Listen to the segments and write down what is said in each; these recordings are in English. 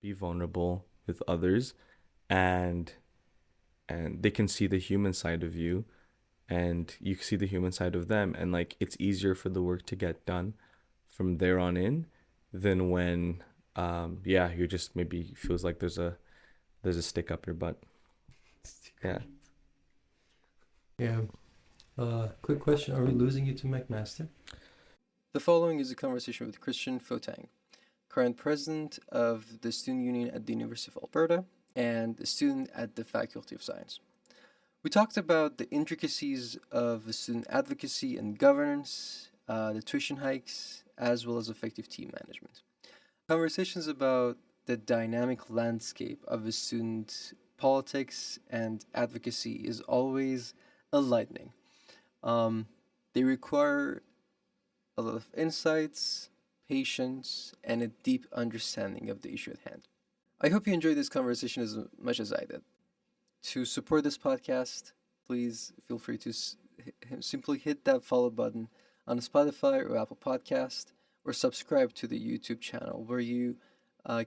be vulnerable with others, and they can see the human side of you, and you see the human side of them, and like it's easier for the work to get done from there on in than when you're just maybe feels like there's a stick up your butt. Yeah. Yeah. Quick question. Are we losing you to McMaster? The following is a conversation with Christian Fotang, current president of the Student Union at the University of Alberta and a student at the Faculty of Science. We talked about the intricacies of student advocacy and governance, the tuition hikes, as well as effective team management. Conversations about the dynamic landscape of a student politics and advocacy is always enlightening. They require a lot of insights, patience, and a deep understanding of the issue at hand. I hope you enjoyed this conversation as much as I did. To support this podcast, please feel free to simply hit that follow button on Spotify or Apple Podcast, or subscribe to the YouTube channel where you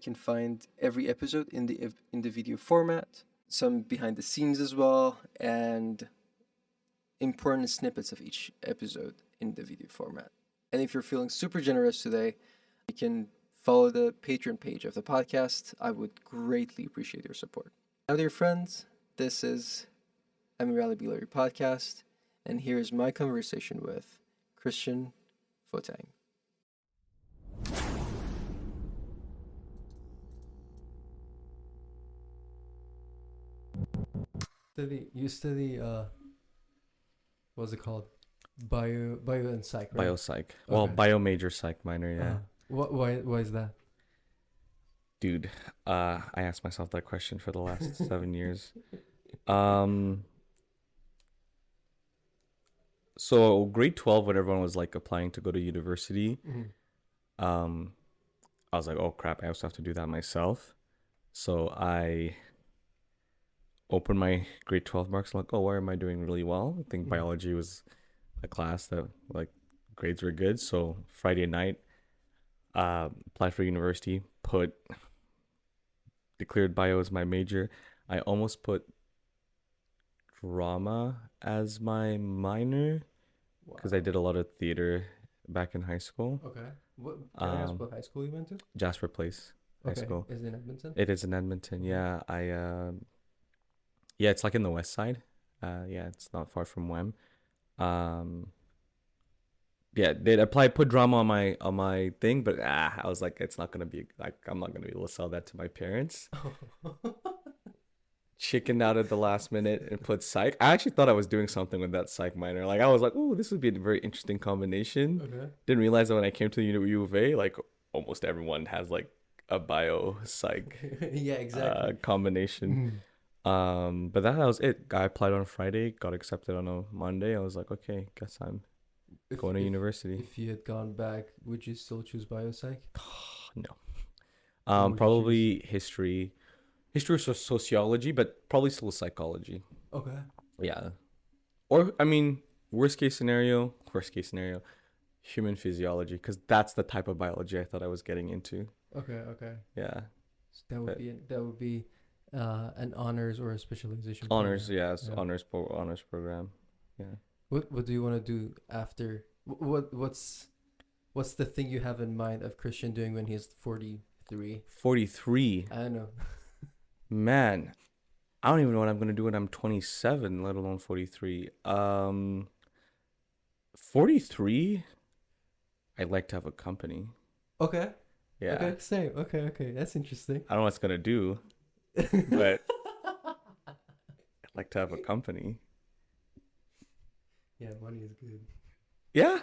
can find every episode in the video format, some behind the scenes as well, and important snippets of each episode in the video format. And if you're feeling super generous today, you can follow the Patreon page of the podcast. I would greatly appreciate your support. Now, dear friends, this is Amirali Bigleri Podcast, and here is my conversation with Christian Fotang. You study what's it called? Bio and psych, right? Biopsych. Well, bio major psych minor, yeah. Why is that? Dude, I asked myself that question for the last 7 years. So grade 12, when everyone was like applying to go to university, I was like, oh crap, I also have to do that myself. So I opened my grade 12 marks, like, oh, why am I doing really well? I think biology was a class that like grades were good. So Friday night, applied for university, declared bio as my major. I almost put drama as my minor because I did a lot of theater back in high school. Okay. Can I ask what high school you went to? Jasper Place High School. Is it in Edmonton? It is in Edmonton. Yeah, yeah, it's like in the west side. Yeah, it's not far from WEM. Yeah, put drama on my thing, but I was like, it's not gonna be like, I'm not gonna be able to sell that to my parents. Chickened out at the last minute and put psych. I actually thought I was doing something with that psych minor. Like I was like, oh, this would be a very interesting combination. Okay. Didn't realize that when I came to the UofA, like almost everyone has like a bio psych yeah, exactly. combination. But that was it. I applied on a Friday, got accepted on a Monday. I was like, okay, guess I'm going to university. If you had gone back, would you still choose biopsych? No. Probably history or sociology, but probably still psychology. Okay. Yeah. Or, I mean, worst case scenario, human physiology, because that's the type of biology I thought I was getting into. Okay. Yeah. So that would be an honors or a specialization honors program. Yeah. Honors program. Yeah. What do you want to do after? What's the thing you have in mind of Christian doing when he's 43? 43. I don't know. Man, I don't even know what I'm gonna do when I'm 27, let alone 43. 43, I'd like to have a company. Okay. Yeah. Okay, same. Okay. That's interesting. I don't know what it's gonna do, but I'd like to have a company. Yeah, money is good. Yeah,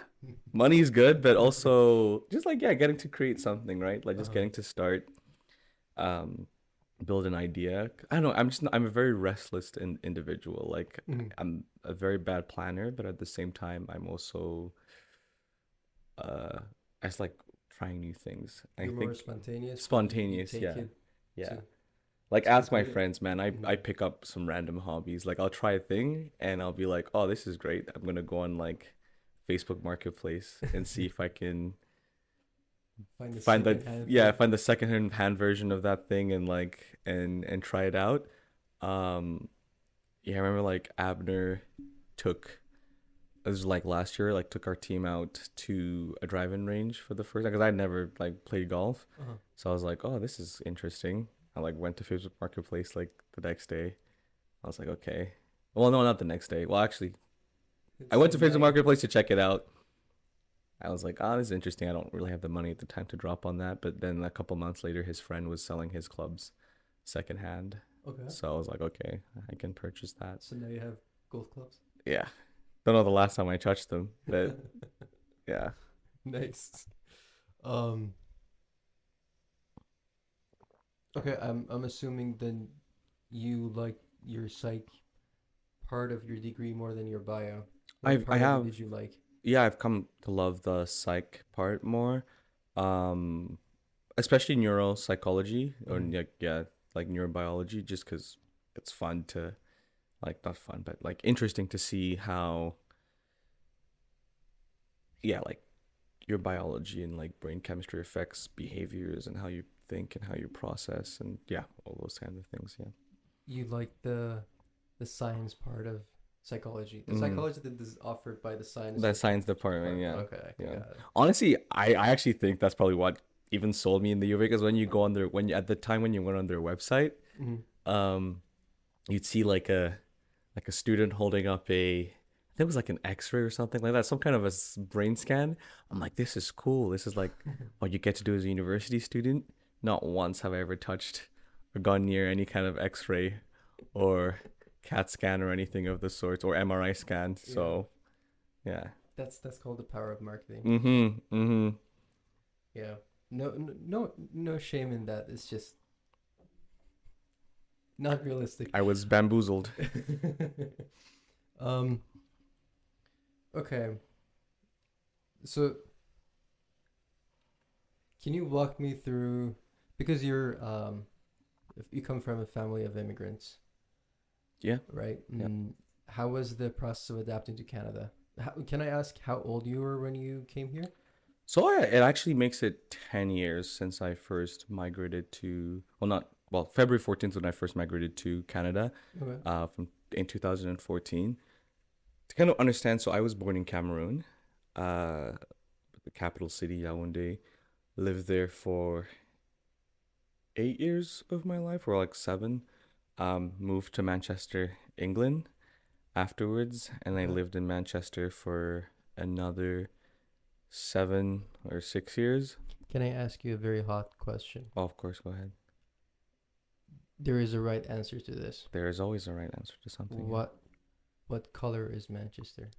money is good, but also just like, yeah, getting to create something, right? Like just getting to start, build an idea. I don't know. I'm a very restless individual. Like I'm a very bad planner, but at the same time, I'm also, I just like trying new things. You're more spontaneous. Spontaneous, yeah. Like ask my friends, man. I pick up some random hobbies. Like I'll try a thing and I'll be like, oh, this is great. I'm gonna go on like Facebook Marketplace and see if I can Find the find the secondhand yeah thing. find the second hand version of that thing and try it out. Yeah, I remember like Abner took it was like last year, like took our team out to a driving range for the first time because I'd never like played golf. Uh-huh. So I was like, oh, this is interesting. I like went to Facebook Marketplace like the next day. I was like, okay. Well, no, not the next day. Well, actually, I went to Same Facebook night. Marketplace to check it out. I was like, oh, this is interesting. I don't really have the money at the time to drop on that. But then a couple months later, his friend was selling his clubs secondhand. Okay. So I was like, okay, I can purchase that. So now you have golf clubs. Yeah. Don't know the last time I touched them, but yeah. Nice. Okay, I'm assuming then you like your psych part of your degree more than your bio. What I part of it have did you like? yeah, I've come to love the psych part more. Especially neuropsychology or Mhm. like yeah, like neurobiology just cuz it's fun to like not fun, but like interesting to see how yeah, like your biology and like brain chemistry affects behaviors and how you think and how you process and yeah, all those kind of things, yeah. You like the science part of psychology. The Mhm. psychology that is offered by the science The science department, department. yeah. Okay, Yeah. got it. Honestly, I actually think that's probably what even sold me in the UofA because when you go on their when you, at the time when you went on their website, Mhm. you'd see like a student holding up a I think it was like an X-ray or something like that, some kind of a brain scan. I'm like, this is cool. This is like what you get to do as a university student. Not once have I ever touched or gone near any kind of X-ray or CAT scan or anything of the sort or MRI scan. Yeah. So yeah. That's called the power of marketing. Mm-hmm. Mm-hmm. Yeah. No shame in that. It's just not realistic. I was bamboozled. um okay. So can you walk me through because if you come from a family of immigrants, Yeah. right? Yeah. How was the process of adapting to Canada? Can I ask how old you were when you came here? So it actually makes it 10 years since I first migrated to, well, not, well, February 14th when I first migrated to Canada Okay. in 2014. To kind of understand, so I was born in Cameroon, the capital city, Yaoundé, lived there for 8 years of my life, or like 7. Moved to Manchester, England afterwards, and I Okay. lived in Manchester for another 7 or 6 years. Can I ask you a very hot question? Oh, of course, go ahead. There is a right answer to this. There is always a right answer to something. Yeah. What color is Manchester?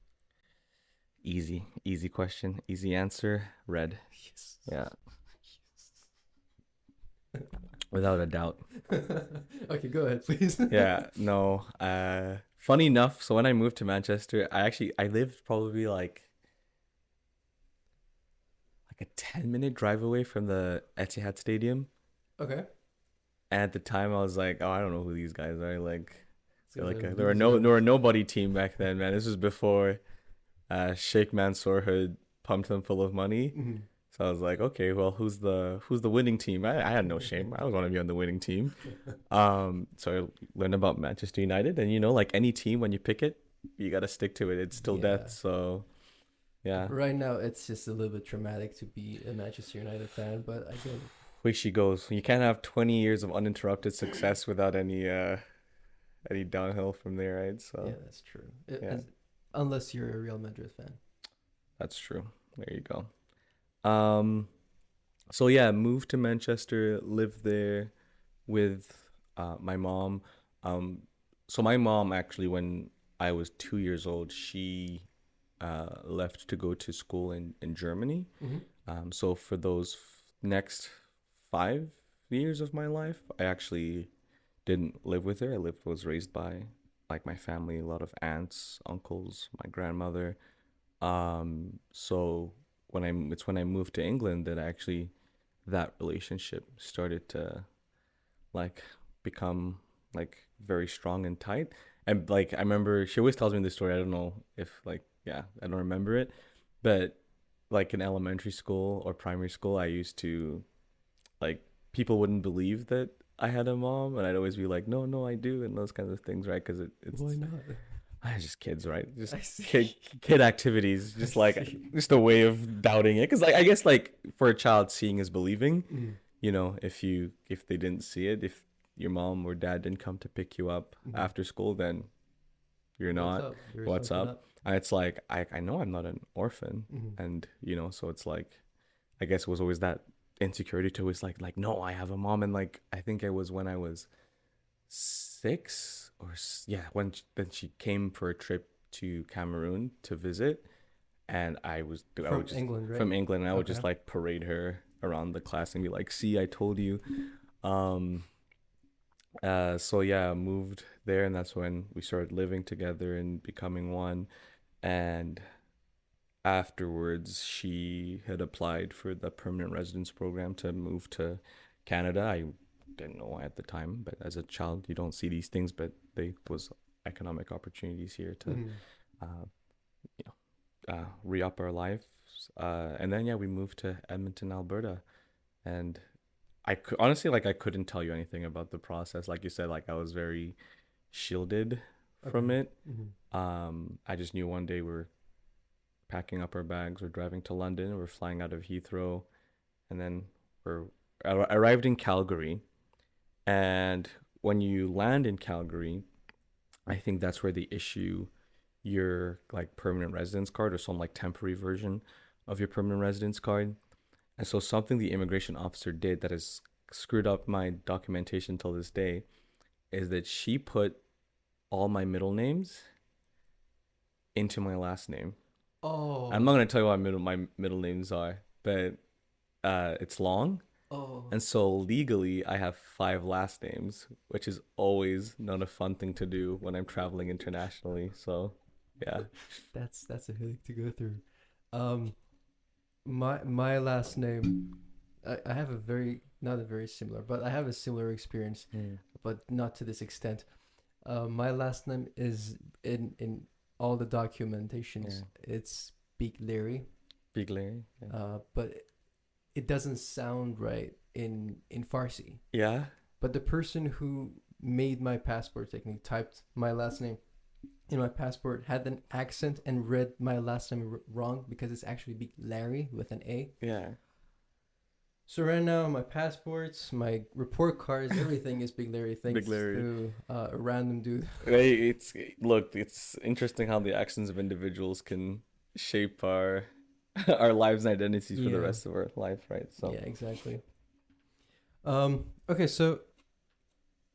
Easy question, easy answer. Red. Yes. Yeah, without a doubt. Okay, go ahead, please. Yeah, no. Funny enough, so when I moved to Manchester, I lived probably like a 10-minute drive away from the Etihad Stadium. Okay. And at the time, I was like, oh, I don't know who these guys are. Like, they're like So they were nobody team back then, man. This was before Sheikh Mansour had pumped them full of money. Mhm. So I was like, okay, well, who's the winning team? I had no shame. I was want to be on the winning team. So I learned about Manchester United, and like any team, when you pick it, you got to stick to it. It's still Yeah. death. So yeah, Right now, it's just a little bit traumatic to be a Manchester United fan, but I get it. way she goes. You can't have 20 years of uninterrupted success without any downhill from there, right? So Yeah, that's true. Yeah. Unless you're a Real Madrid fan. that's true. There you go. So yeah, moved to Manchester, lived there with my mom. So my mom actually, when I was 2 years old, she left to go to school in Germany. Mm-hmm. So for those next 5 years of my life, I actually didn't live with her. Was raised by like my family, a lot of aunts, uncles, my grandmother. So when I moved to England that actually that relationship started to like become like very strong and tight. And like I remember she always tells me this story. I don't know if like yeah, I don't remember it, but like in elementary school or primary school, I used to like people wouldn't believe that I had a mom, and I'd always be like, no, no, I do, and those kinds of things, right? Because it's Why not? just kids, right? Just I see. kid activities, just like see. just a way of doubting it. Because like I guess like for a child, seeing is believing. Mm. You know, if they didn't see it, if your mom or dad didn't come to pick you up Mhm. after school, then you're What's not. up? There's What's something up? And it's like I know I'm not an orphan, Mhm. and you know, so it's like I guess it was always that insecurity to always like no, I have a mom, and like I think it was when I was 6 or yeah, when then she came for a trip to Cameroon to visit, and I From would just England, right? from England, and I would Okay. just like parade her around the class and be like, see, I told you. um so yeah, I moved there, and that's when we started living together and becoming one. And afterwards, she had applied for the permanent residence program to move to Canada. I didn't know at the time, but as a child, you don't see these things. But they was economic opportunities here to Mhm. uh, re-up our lives. And then yeah, we moved to Edmonton, Alberta, and honestly, like I couldn't tell you anything about the process. Like you said, like I was very shielded from Okay. it. Mhm. I just knew one day we're packing up our bags, we're driving to London, we're flying out of Heathrow, and then we're arrived in Calgary. And when you land in Calgary, I think that's where the issue your like permanent residence card or some like temporary version of your permanent residence card. And so something the immigration officer did that has screwed up my documentation till this day is that she put all my middle names into my last name. I'm Oh. not gonna tell you what my middle names are, but it's long, Oh. and so legally I have 5 last names, which is always not a fun thing to do when I'm traveling internationally. So, yeah, That's a headache to go through. Um, my last name, I have a very not a very similar, but I have a similar experience, mm. but not to this extent. My last name is in all the documentations. Yeah, It's Bigleri, Bigleri. Yeah. but it doesn't sound right in Farsi. Yeah. But the person who made my passport technique typed my last name in my passport had an accent and read my last name wrong because it's actually Big Larry with an A. Yeah. So right now, my passports, my report cards, everything is Big Larry thanks Big Larry. to a random dude. It's interesting how the actions of individuals can shape our our lives and identities for the Yeah. rest of our life, right? So Yeah, exactly. Okay, so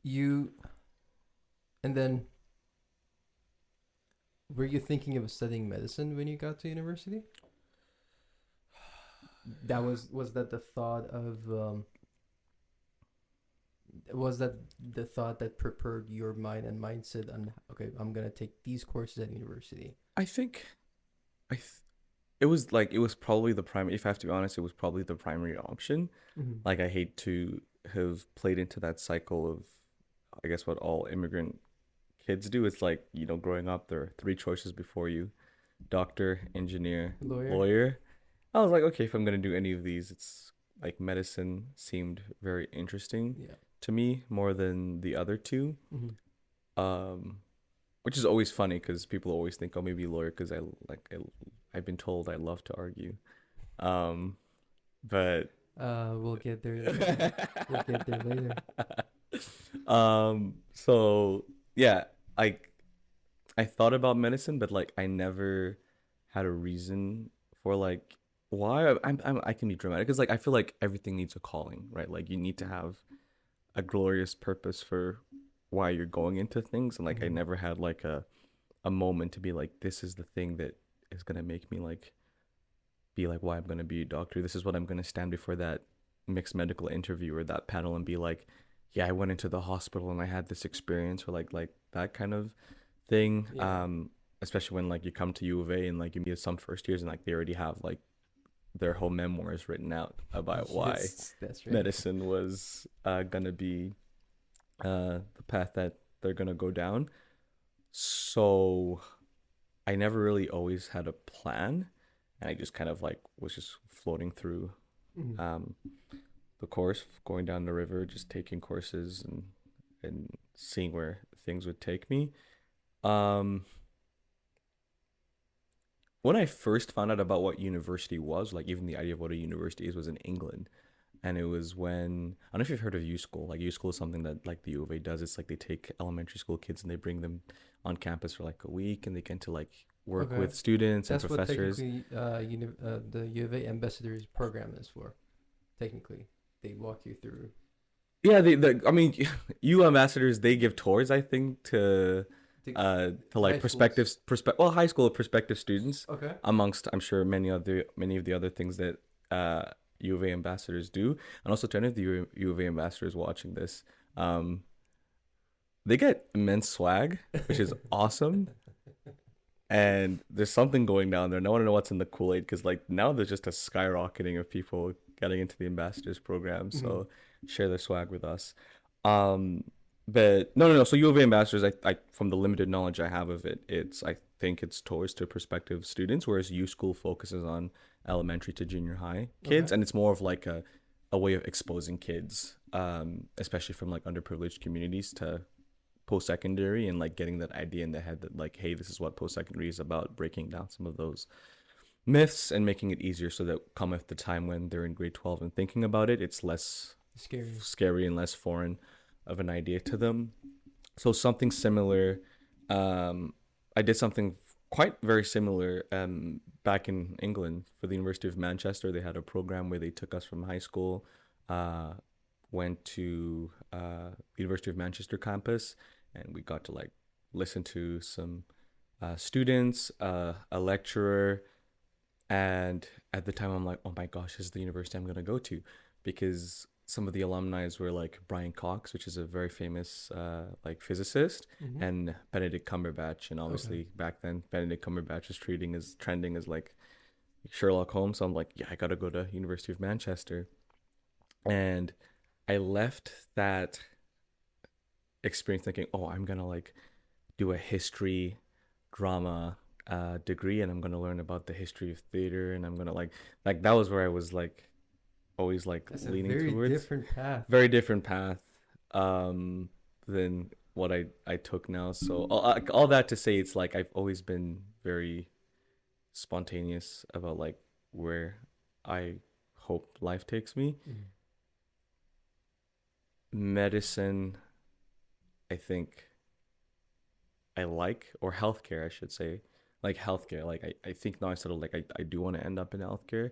you, and then were you thinking of studying medicine when you got to university? That was that the thought of was that the thought that prepared your mind and mindset on okay, I'm gonna take these courses at university. I think it was probably the primary. If I have to be honest, it was probably the primary option. Mm-hmm. Like I hate to have played into that cycle of, I guess what all immigrant kids do. It's like, you know, growing up, there are 3 choices before you: doctor, engineer, Lawyer. lawyer. I was like, okay, if I'm gonna do any of these, it's like medicine seemed very interesting Yeah. to me more than the other two. Mm-hmm. Which is always funny because people always think, oh, maybe lawyer because I've been told I love to argue. But We'll get there later. We'll get there later. So yeah, I thought about medicine, but like I never had a reason for like why. I can be dramatic because like I feel like everything needs a calling, right? Like you need to have a glorious purpose for why you're going into things, and like I Mhm. never had like a moment to be like, this is the thing that is gonna make me like be like why I'm gonna be a doctor. This is what I'm gonna stand before that mixed medical interview or that panel and be like, yeah, I went into the hospital and I had this experience, or like that kind of thing. Yeah. Especially when like you come to UofA and like you meet some first years and like they already have like their whole memoirs written out about why Yes, that's right. medicine was gonna be the path that they're gonna go down. So I never really always had a plan. and I just kind of like was just floating through Mm-hmm. the course, going down the river, just taking courses and seeing where things would take me. Um, when I first found out about what university was, like even the idea of what a university is, was in England. And it was when, I don't know if you've heard of U School. Like U School is something that like the UofA does. It's like they take elementary school kids and they bring them on campus for like a week, and they get to like work Okay. with students and That's what professors. technically the UofA ambassadors program is for. Technically, they walk you through. Yeah, I mean, U ambassadors, they give tours, I think, to like High schools. high school prospective students, Okay. amongst I'm sure many of the other things that U of A ambassadors do. And also to any of the U of A ambassadors watching this, they get immense swag, which is awesome. And there's something going down there. And I want to know what's in the Kool-Aid, because like now there's just a skyrocketing of people getting into the ambassadors program. So share their swag with us. But no. So U of A ambassadors, I from the limited knowledge I have of it, I think it's towards to prospective students, whereas U School focuses on elementary to junior high kids, Okay. and it's more of like a way of exposing kids, especially from like underprivileged communities, to post-secondary, and like getting that idea in the head that like, hey, this is what post-secondary is about, breaking down some of those myths and making it easier so that come at the time when they're in grade 12 and thinking about it, it's less Scary. scary and less foreign of an idea to them. So something similar, I did something quite very similar back in England for the University of Manchester. They had a program where they took us from high school, went to the University of Manchester campus, and we got to like listen to some students, a lecturer, and at the time I'm like, oh my gosh, this is the university I'm gonna go to, because some of the alumni were like Brian Cox, which is a very famous like physicist, Mm-hmm. and Benedict Cumberbatch, and obviously Okay. back then Benedict Cumberbatch was trending as like Sherlock Holmes. So I'm like, yeah, I gotta go to University of Manchester, and I left that experience thinking, oh, I'm gonna like do a history drama degree, and I'm gonna learn about the history of theater, and I'm gonna like that was where I was like always like That's a leaning very towards. different path. Very different path than what I took now. So all that to say, it's like I've always been very spontaneous about like where I hope life takes me. Mhm. Medicine, I think I like, or healthcare, I should say. Like healthcare, like I think now I settled like I do want to end up in healthcare.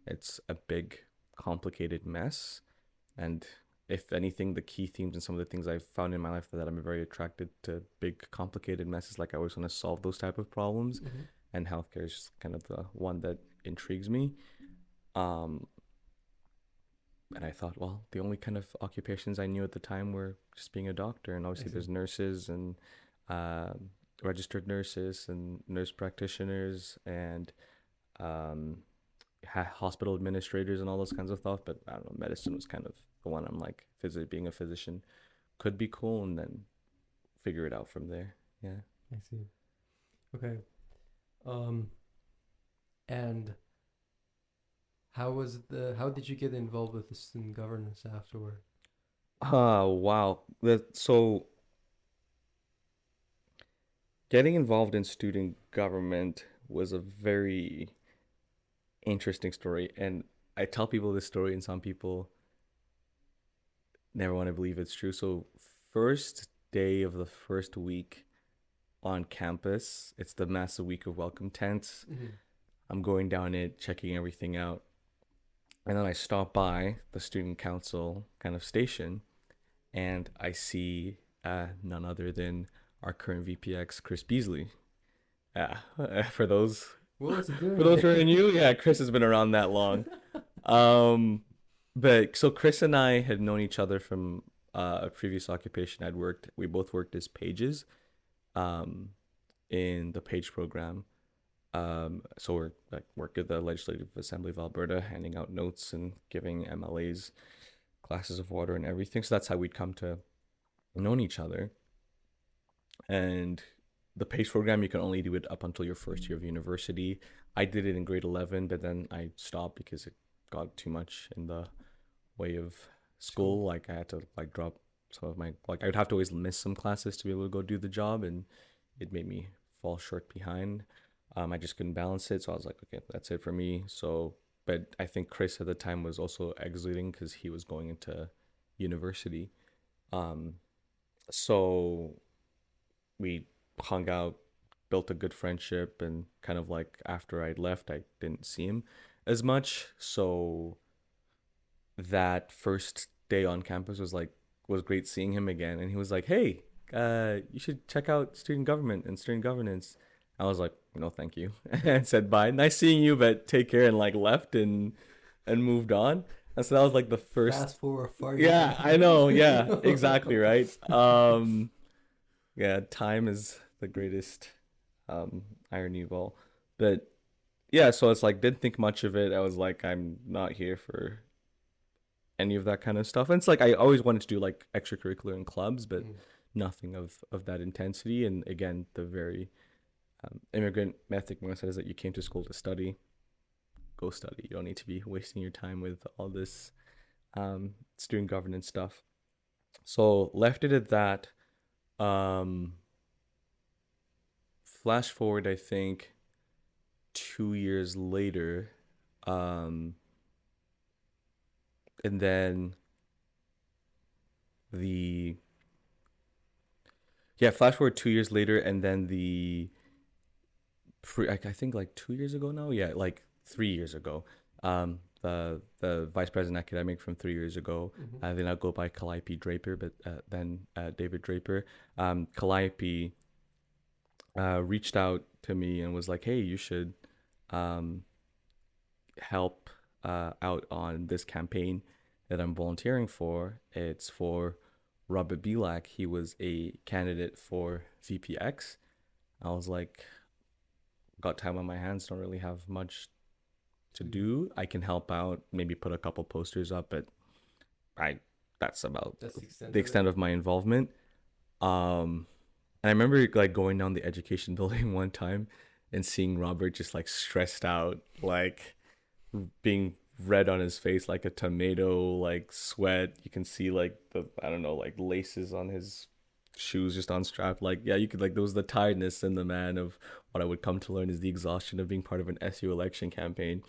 It's a big, complicated mess. And if anything, the key themes and some of the things I've found in my life that I'm very attracted to big, complicated messes. Like I always want to solve those type of problems, Mhm. and healthcare is just kind of the one that intrigues me. Um, and I thought, well, the only kind of occupations I knew at the time were just being a doctor, and I obviously see. there's nurses and registered nurses and nurse practitioners and um, hospital administrators and all those kinds of stuff. But I don't know, medicine was kind of the one I'm like, being a physician could be cool, and then figure it out from there. Yeah. I see. Okay. Um, and how did you get involved with the student governance afterward? Wow. So getting involved in student government was a very interesting story, and I tell people this story, and some people never want to believe it's true. So first day of the first week on campus, it's the massive week of welcome tents. Mm-hmm. I'm going down it, checking everything out, and then I stop by the student council kind of station, and I see none other than our current VPX, Chris Beasley. Yeah, for those What was he doing for those who there? are new, yeah, Chris has been around that long. Um, but so Chris and I had known each other from a previous occupation. We both worked as pages, um, in the page program. So we're like work at the Legislative Assembly of Alberta, handing out notes and giving MLAs glasses of water and everything. So that's how we'd come to known each other. And the PACE program, you can only do it up until your first year of university. I did it in grade 11, but then I stopped because it got too much in the way of school. Like I had to like drop some of my, like I would have to always miss some classes to be able to go do the job, and it made me fall short behind. I just couldn't balance it, so I was like, okay, that's it for me. So, but I think Chris at the time was also exiting because he was going into university. So we hung out, built a good friendship, and kind of like after I left, I didn't see him as much. So that first day on campus was great seeing him again, and he was like, "Hey, you should check out student government and student governance." I was like, "No, thank you," and said bye. Nice seeing you, but take care, and like left and moved on. And so that was like the first. Fast forward far. Yeah, I know. Yeah, exactly right. Yeah, time is the greatest irony of all. But yeah, so it's like didn't think much of it. I was like, I'm not here for any of that kind of stuff. And it's like I always wanted to do like extracurricular and clubs, but nothing of that intensity. And again, the very immigrant ethic mindset is that you came to school to study. Go study. You don't need to be wasting your time with all this student governance stuff. So left it at that. Flash forward, I think 2 years later, and then flash forward 2 years later, and then I think like 2 years ago now, like 3 years ago, the vice president academic from 3 years ago, they now go by Calliope Draper, but then David Draper. Calliope reached out to me and was like, "Hey, you should help out on this campaign that I'm volunteering for. It's for Robert Bilak. He was a candidate for VPX." I was like, got time on my hands, don't really have much to do. I can help out, maybe put a couple posters up, but that's about the extent of my involvement. And I remember like going down the education building one time and seeing Robert just like stressed out, like being red on his face like a tomato, like sweat. You can see like the, I don't know, like laces on his shoes just unstrapped. Like, yeah, you could like, there was the tiredness in the man of what I would come to learn is the exhaustion of being part of an SU election campaign.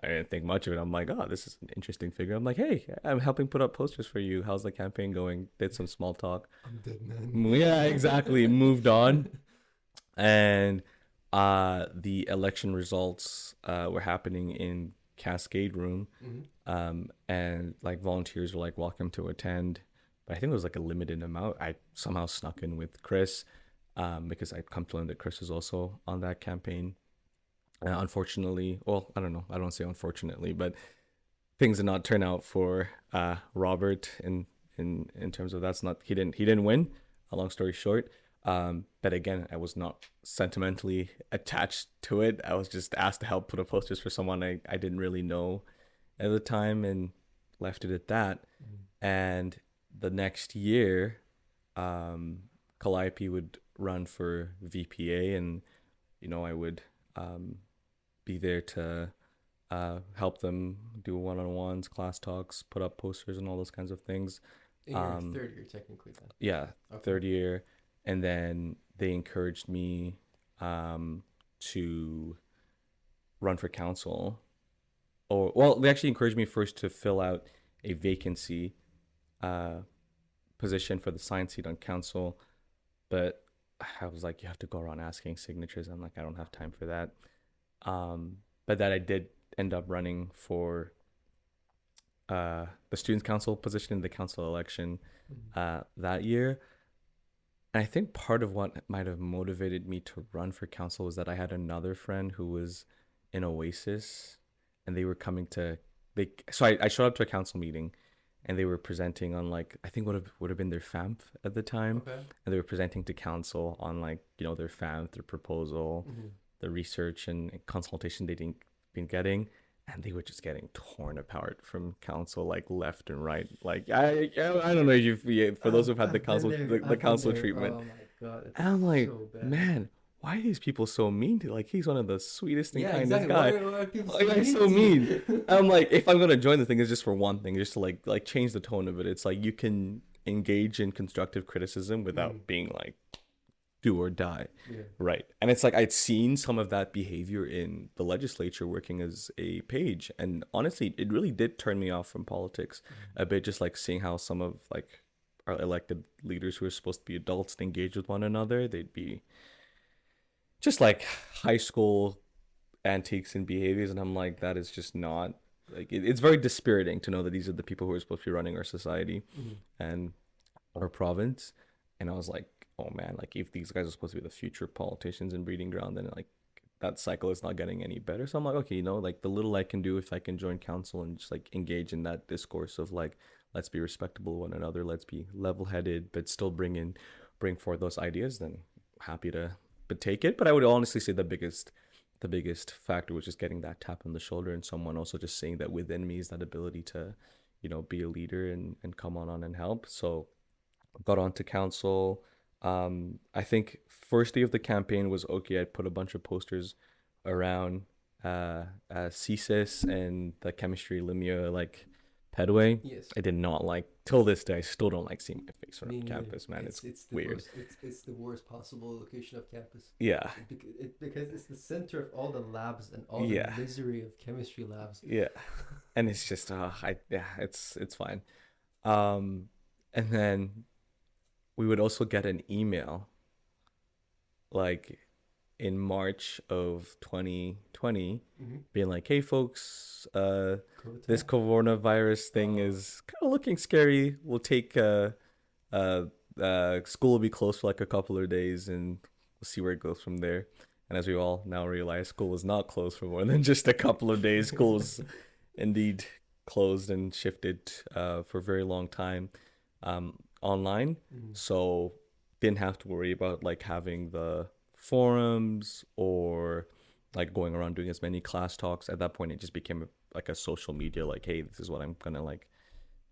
I didn't think much of it. I'm like, oh, this is an interesting figure. I'm like, hey, I'm helping put up posters for you. How's the campaign going? Did some small talk. I'm dead, man. Yeah, exactly. Moved on. And the election results were happening in Cascade Room. And like volunteers were like welcome to attend. But I think there was like a limited amount. I somehow snuck in with Chris because I'd come to learn that Chris was also on that campaign. Unfortunately, well, I don't know. I don't say unfortunately, but things did not turn out for Robert in terms of he didn't win. A long story short, but again, I was not sentimentally attached to it. I was just asked to help put up posters for someone I didn't really know at the time, and left it at that. And the next year, Calliope would run for VPA, and I would be there to help them do one-on-ones, class talks, put up posters, and all those kinds of things. In your third year, technically, then. Yeah, okay. Third year. And then they encouraged me to run for council. They actually encouraged me first to fill out a vacancy position for the science seat on council. But I was like, you have to go around asking signatures. I'm like, I don't have time for that. But that I did end up running for the students council position in the council election that year. And I think part of what might have motivated me to run for council was that I had another friend who was in Oasis, and they were coming to so I showed up to a council meeting, and they were presenting on like, I think would have been their FAMF at the time. Okay. And they were presenting to council on like, their FAMF, their proposal, the research and consultation they'd been getting, and they were just getting torn apart from council, like left and right. Like I don't know if for those who've had the council treatment. Oh my god, it's And I'm like, so bad. man, why are these people so mean to, like, he's one of the sweetest and Yeah, kindest exactly. guy. Why are people Why are you so to mean? you? I'm like, if I'm gonna join the thing, it's just for one thing, just to like change the tone of it. It's like you can engage in constructive criticism without being like do or die. Yeah. Right. And it's like I'd seen some of that behavior in the legislature working as a page. And honestly, it really did turn me off from politics a bit, just like seeing how some of like our elected leaders who are supposed to be adults engage with one another. They'd be just like high school antiques and behaviors. And I'm like, that is just not like it's very dispiriting to know that these are the people who are supposed to be running our society and our province. And I was like, oh man, like if these guys are supposed to be the future politicians and breeding ground, then like that cycle is not getting any better. So I'm like, okay, like the little I can do if I can join council and just like engage in that discourse of like, let's be respectable of one another, let's be level-headed, but still bring forth those ideas, then happy to but take it. But I would honestly say the biggest factor was just getting that tap on the shoulder and someone also just saying that within me is that ability to, be a leader and come on and help. So got onto council. I think first day of the campaign was okay. I put a bunch of posters around CSIS and the chemistry Limia like pedway. Yes. I did not like till this day. I still don't like seeing my face Me on neither. campus, man. It's the weird. Worst, it's the worst possible location of campus. Yeah. Because it's the center of all the labs and all Yeah. the misery of chemistry labs. Yeah. And it's just it's fine. And then we would also get an email like in March of 2020 being like, hey folks, this coronavirus thing is kind of looking scary. We'll take school will be closed for like a couple of days and we'll see where it goes from there. And as we all now realize, school was not closed for more than just a couple of days. School was indeed closed and shifted for a very long time online. So didn't have to worry about like having the forums or like going around doing as many class talks. At that point, it just became like a social media, like, hey, this is what I'm gonna like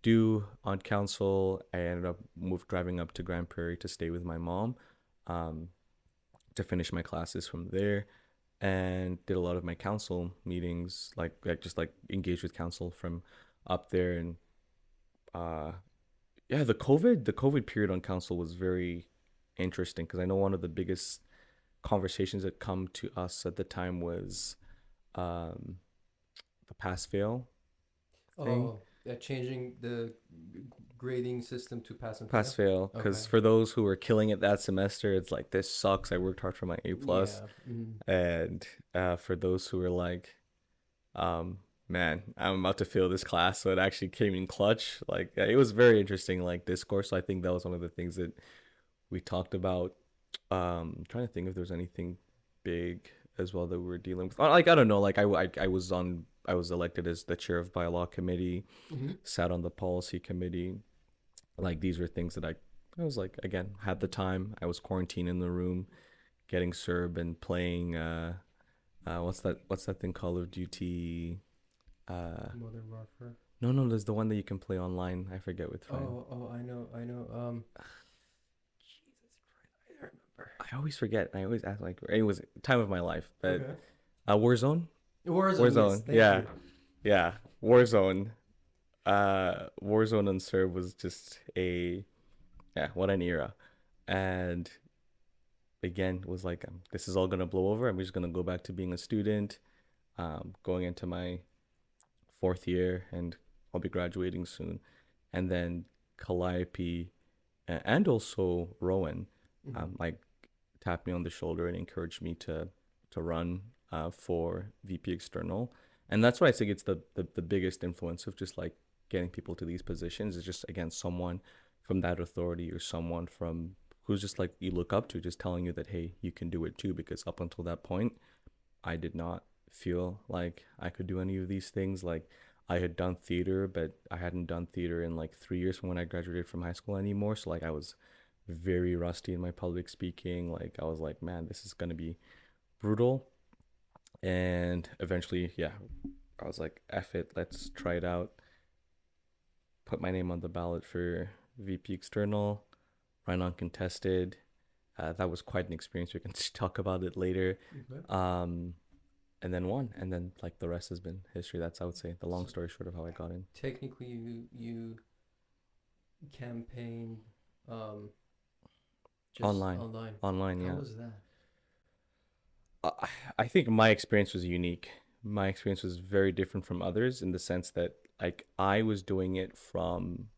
do on council. I ended up driving up to Grand Prairie to stay with my mom to finish my classes from there, and did a lot of my council meetings, like just like engage with council from up there. And the COVID period on council was very interesting because I know one of the biggest conversations that come to us at the time was the pass fail thing. Oh, yeah, changing the grading system to pass and Pass fail, because Okay. for those who were killing it that semester, it's like, this sucks. I worked hard for my A plus. And for those who were like, man, I'm about to fail this class, so it actually came in clutch. Like it was very interesting, like discourse. So I think that was one of the things that we talked about. Trying to think if there's anything big as well that we were dealing with. Like I don't know. Like I was elected as the chair of bylaw committee, sat on the policy committee. Like these were things that I was like, again, had the time. I was quarantined in the room, getting served and playing what's that thing, Call of Duty? Modern Warfare. No, there's the one that you can play online. I forget with friends. Oh, I know. Jesus Christ, I don't remember. I always forget. I always ask like it was time of my life, but Okay. Warzone. Warzone. Yes, Yeah. Warzone. Warzone and Serve was just what an era. And again, was like, this is all gonna blow over. I'm just gonna go back to being a student, going into my 4th year, and I'll be graduating soon. And then Calliope and also Rowan, like tapped me on the shoulder and encouraged me to run for VP External. And that's why I think it's the biggest influence of just like getting people to these positions is just, again, someone from that authority or someone from who's just like you look up to, just telling you that, hey, you can do it too. Because up until that point, I did not feel like I could do any of these things. Like I had done theater, but I hadn't done theater in like 3 years from when I graduated from high school anymore. So like I was very rusty in my public speaking. Like I was like, man, this is gonna be brutal. And eventually, I was like, F it, let's try it out. Put my name on the ballot for VP External, ran uncontested, that was quite an experience. We can talk about it later. Okay. And then won, and then like the rest has been history. That's, I would say, the long story short of how I got in. Technically, you campaigned just Online. Online, How yeah. was that? I think my experience was unique. My experience was very different from others in the sense that like I was doing it from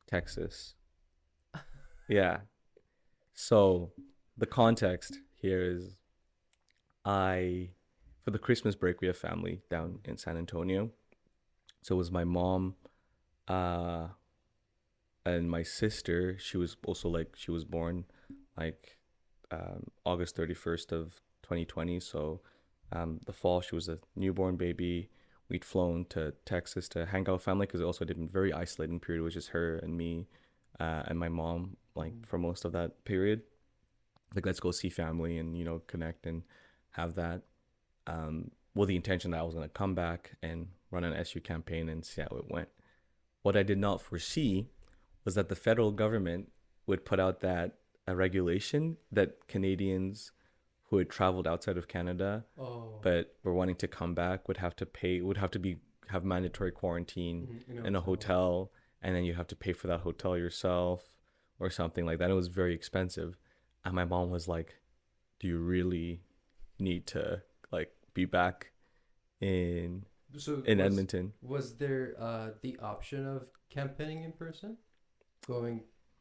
Texas. Yeah. So the context here is for the Christmas break, we have family down in San Antonio. So it was my mom, and my sister. She was also like, she was born like August 31st of 2020. So the fall, she was a newborn baby. We'd flown to Texas to hang out with family because it also did a very isolating period. It was just her and me and my mom, like for most of that period. Like, let's go see family and, you know, connect and have that. With the intention that I was going to come back and run an SU campaign and see how it went. What I did not foresee was that the federal government would put out that a regulation that Canadians who had traveled outside of Canada but were wanting to come back would have to have mandatory quarantine in a hotel, and then you have to pay for that hotel yourself or something like that. It was very expensive. And my mom was like, do you really need to like be back in Edmonton? Was there the option of campaigning in person?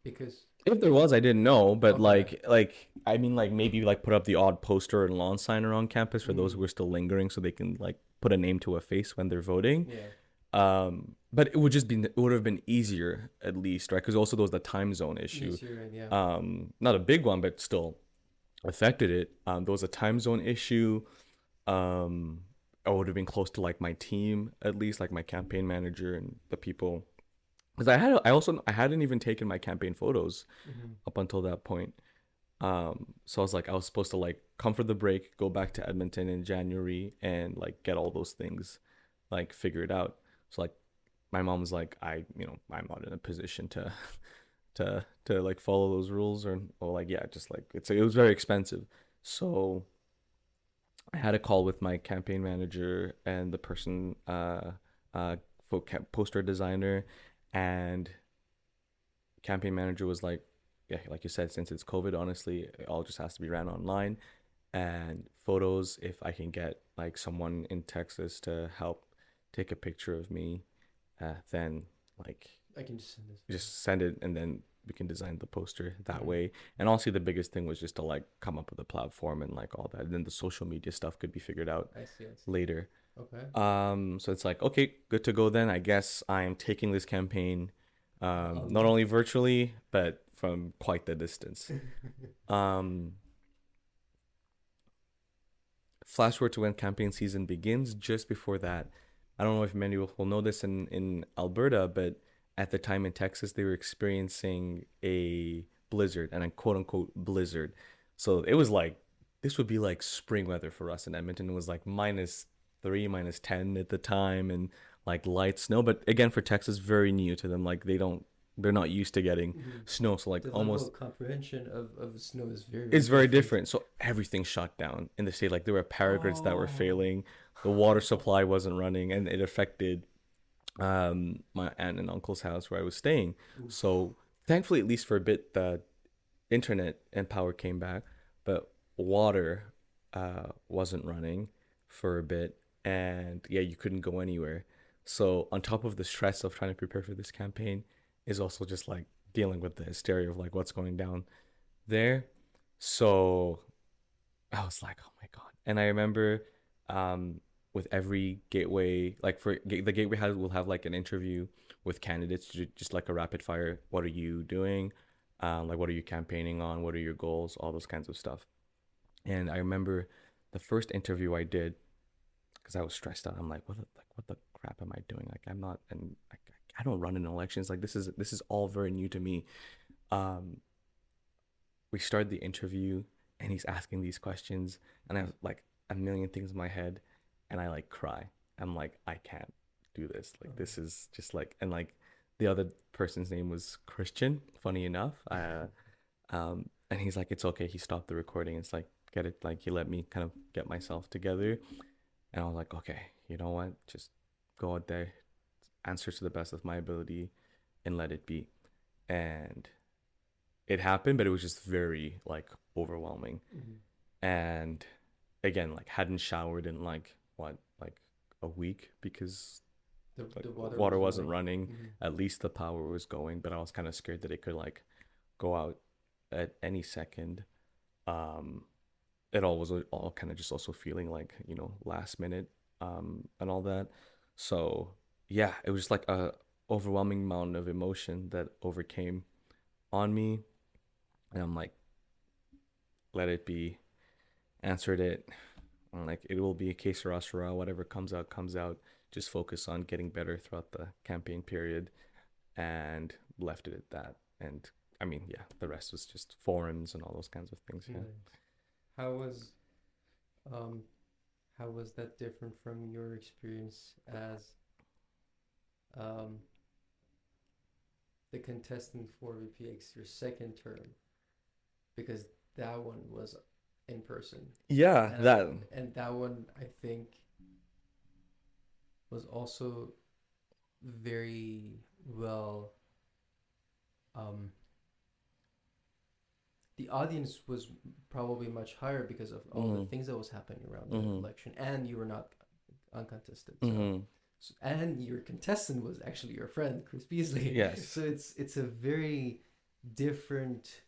Because if there was, I didn't know, but Okay. like I mean, like maybe like put up the odd poster and lawn sign around campus for those who are still lingering, so they can like put a name to a face when they're voting. yeah, But it would have been easier at least, right? Because also there was the time zone issue. easier, yeah. Not a big one, but still affected it. There was a time zone issue. I would have been close to like my team, at least like my campaign manager and the people, because I hadn't even taken my campaign photos up until that point. So I was supposed to like come for the break, go back to Edmonton in January, and like get all those things like figured out. So like my mom was like, I'm not in a position to to like follow those rules, or like, yeah, just like it was very expensive. So I had a call with my campaign manager and the person poster designer, and campaign manager was like, yeah, like you said, since it's COVID, honestly, it all just has to be ran online. And photos, if I can get like someone in Texas to help take a picture of me, then like I can just send this. just send it, and then we can design the poster that way. And honestly, the biggest thing was just to like come up with a platform and like all that, and then the social media stuff could be figured out I see. later. Okay. So it's like, okay, good to go then. I guess I'm taking this campaign not only virtually but from quite the distance. Flash forward to when campaign season begins. Just before that, I don't know if many will know this in Alberta, but at the time in Texas, they were experiencing a blizzard, and a quote unquote blizzard. So it was like, this would be like spring weather for us in Edmonton. It was like -3, -10 at the time, and like light snow. But again, for Texas, very new to them. Like they're not used to getting snow. So like The almost level of comprehension of snow is very, it's very different. So everything shut down in the state. Like there were power grids that were failing, the water supply wasn't running, and it affected my aunt and uncle's house where I was staying. So thankfully, at least for a bit, the internet and power came back, but water wasn't running for a bit, and yeah, you couldn't go anywhere. So on top of the stress of trying to prepare for this campaign is also just like dealing with the hysteria of like what's going down there. So I was like, oh my God. And I remember with every gateway, like the gateway will have like an interview with candidates, just like a rapid fire. What are you doing? Like, what are you campaigning on? What are your goals? All those kinds of stuff. And I remember the first interview I did, because I was stressed out. I'm like, what the crap am I doing? Like, I'm not, and I don't run in elections. Like, this is all very new to me. We started the interview, and he's asking these questions, and I have like a million things in my head, and I like cry. I'm like, I can't do this. Like, this is just like, and like the other person's name was Christian, funny enough. And he's like, it's okay. He stopped the recording. It's like, get it. Like, he let me kind of get myself together. And I was like, okay, you know what? Just go out there, answer to the best of my ability, and let it be. And it happened, but it was just very like overwhelming. And again, like hadn't showered in like a week because The water wasn't running. At least the power was going, but I was kind of scared that it could like go out at any second. It all was all kind of just also feeling like, you know, last minute and all that. So yeah, it was just like a overwhelming amount of emotion that overcame on me. And I'm like, let it be, answered it. I'm like, it will be a que sera, sera, whatever comes out, comes out. Just focus on getting better throughout the campaign period, and left it at that. And I mean, yeah, the rest was just forums and all those kinds of things. Yeah. How was that different from your experience as the contestant for VPX, your second term? Because that one was in person. Yeah, and that one I think was also very well. The audience was probably much higher because of all the things that was happening around the election, and you were not uncontested. So, and your contestant was actually your friend, Chris Beasley. Yes. So it's a very different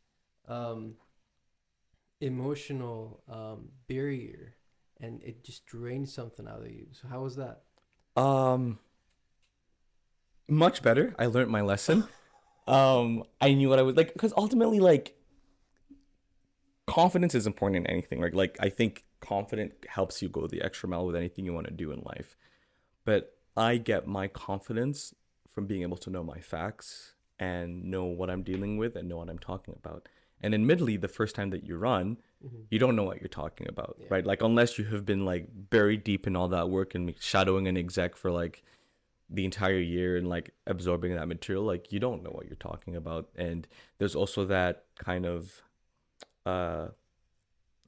emotional barrier, and it just drains something out of you. So how was that? Much better. I learned my lesson. I knew what I was like, because ultimately, like, confidence is important in anything, right? Like, I think confidence helps you go the extra mile with anything you want to do in life. But I get my confidence from being able to know my facts and know what I'm dealing with and know what I'm talking about. And admittedly, the first time that you run, you don't know what you're talking about, right? Like, unless you have been like buried deep in all that work and shadowing an exec for like the entire year and like absorbing that material, like, you don't know what you're talking about. And there's also that kind of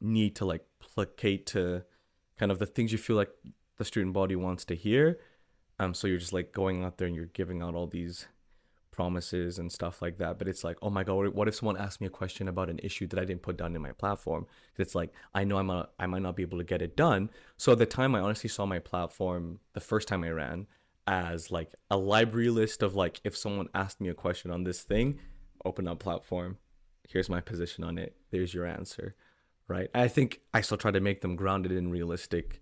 need to like placate to kind of the things you feel like the student body wants to hear. So you're just like going out there and you're giving out all these promises and stuff like that, but it's like, oh my god, what if someone asked me a question about an issue that I didn't put down in my platform? It's like, I know I might not be able to get it done. So at the time, I honestly saw my platform the first time I ran as like a library list of like, if someone asked me a question on this thing, open up platform, here's my position on it, there's your answer, right? I think I still try to make them grounded in realistic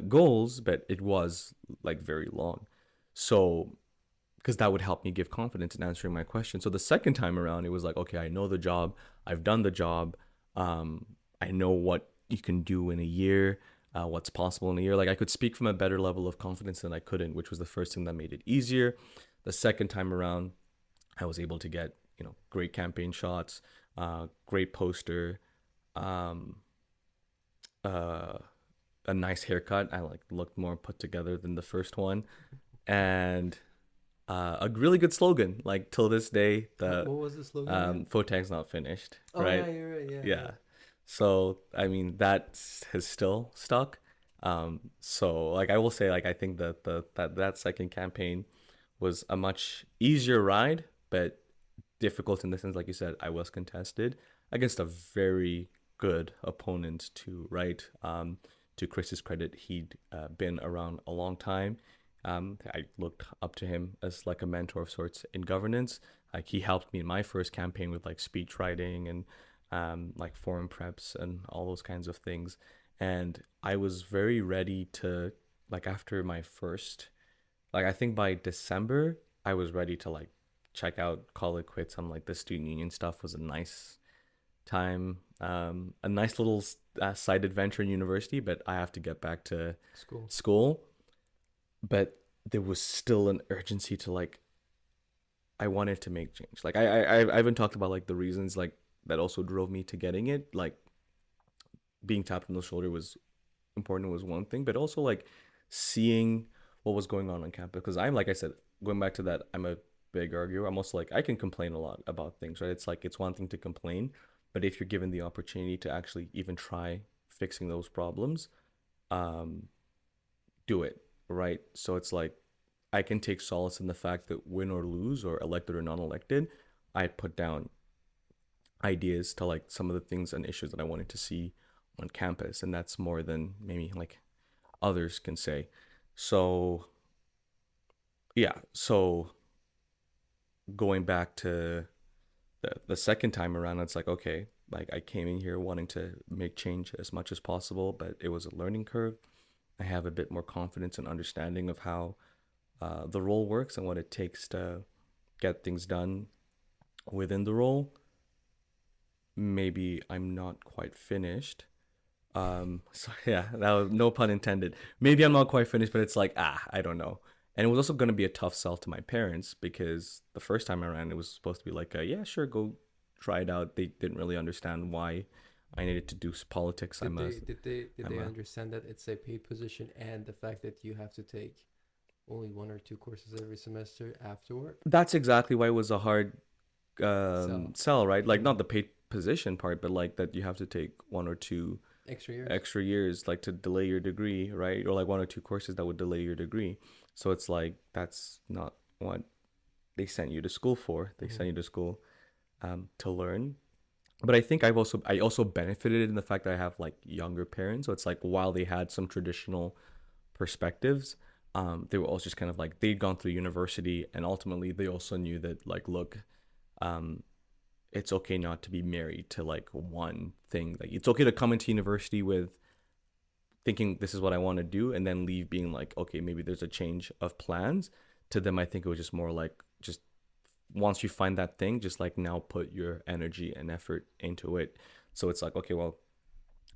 goals, but it was like very long. So because that would help me give confidence in answering my question. So the second time around, it was like, okay, I know the job, I've done the job, I know what you can do in a year, what's possible in a year. Like, I could speak from a better level of confidence than I couldn't, which was the first thing that made it easier. The second time around, I was able to get, you know, great campaign shots, great poster, a nice haircut. I like looked more put together than the first one, and a really good slogan. Like, till this day, what was the slogan? Fotang's not finished. Oh, right? Yeah, you're right. Yeah. So I mean, that has still stuck. So like, I will say, like, I think that that second campaign was a much easier ride, but difficult in the sense, like you said, I was contested against a very good opponent too, right? To Chris's credit, he'd been around a long time. I looked up to him as like a mentor of sorts in governance. Like, he helped me in my first campaign with like speech writing and like forum preps and all those kinds of things. And I was very ready to, like, after my first, like, I think by December, I was ready to like check out, call it quits. I'm like, the student union stuff was a nice time, a nice little side adventure in university, but I have to get back to school. But there was still an urgency to like, I wanted to make change. Like, I even talked about like the reasons like that also drove me to getting it. Like, being tapped on the shoulder was important, was one thing, but also like seeing what was going on campus. Because I'm, like I said, going back to that, I'm a big arguer. I'm also like, I can complain a lot about things, right? It's like, it's one thing to complain, but if you're given the opportunity to actually even try fixing those problems, um, do it, right? So it's like, I can take solace in the fact that win or lose, or elected or non-elected, I put down ideas to like some of the things and issues that I wanted to see on campus, and that's more than maybe like others can say. So yeah, so going back to the second time around, it's like, okay, like I came in here wanting to make change as much as possible, but it was a learning curve. I have a bit more confidence and understanding of how the role works and what it takes to get things done within the role. Maybe I'm not quite finished. So yeah, that was no pun intended. Maybe I'm not quite finished, but it's like, I don't know. And it was also going to be a tough sell to my parents, because the first time around it was supposed to be like, yeah, sure, go try it out. They didn't really understand why I needed to do politics. Did they understand that it's a paid position, and the fact that you have to take only 1 or 2 courses every semester afterward? That's exactly why it was a hard sell, right? Like, not the paid position part, but like that you have to take 1 or 2 extra years, like to delay your degree, right? Or like 1 or 2 courses that would delay your degree. So it's like, that's not what they sent you to school for. They sent you to school to learn. But I think I also benefited in the fact that I have like younger parents. So it's like, while they had some traditional perspectives, they were also just kind of like, they'd gone through university, and ultimately they also knew that like, look, it's okay not to be married to like one thing. Like, it's okay to come into university with thinking this is what I want to do, and then leave being like, okay, maybe there's a change of plans. To them, I think it was just more like, just once you find that thing, just like now put your energy and effort into it. So it's like, okay, well,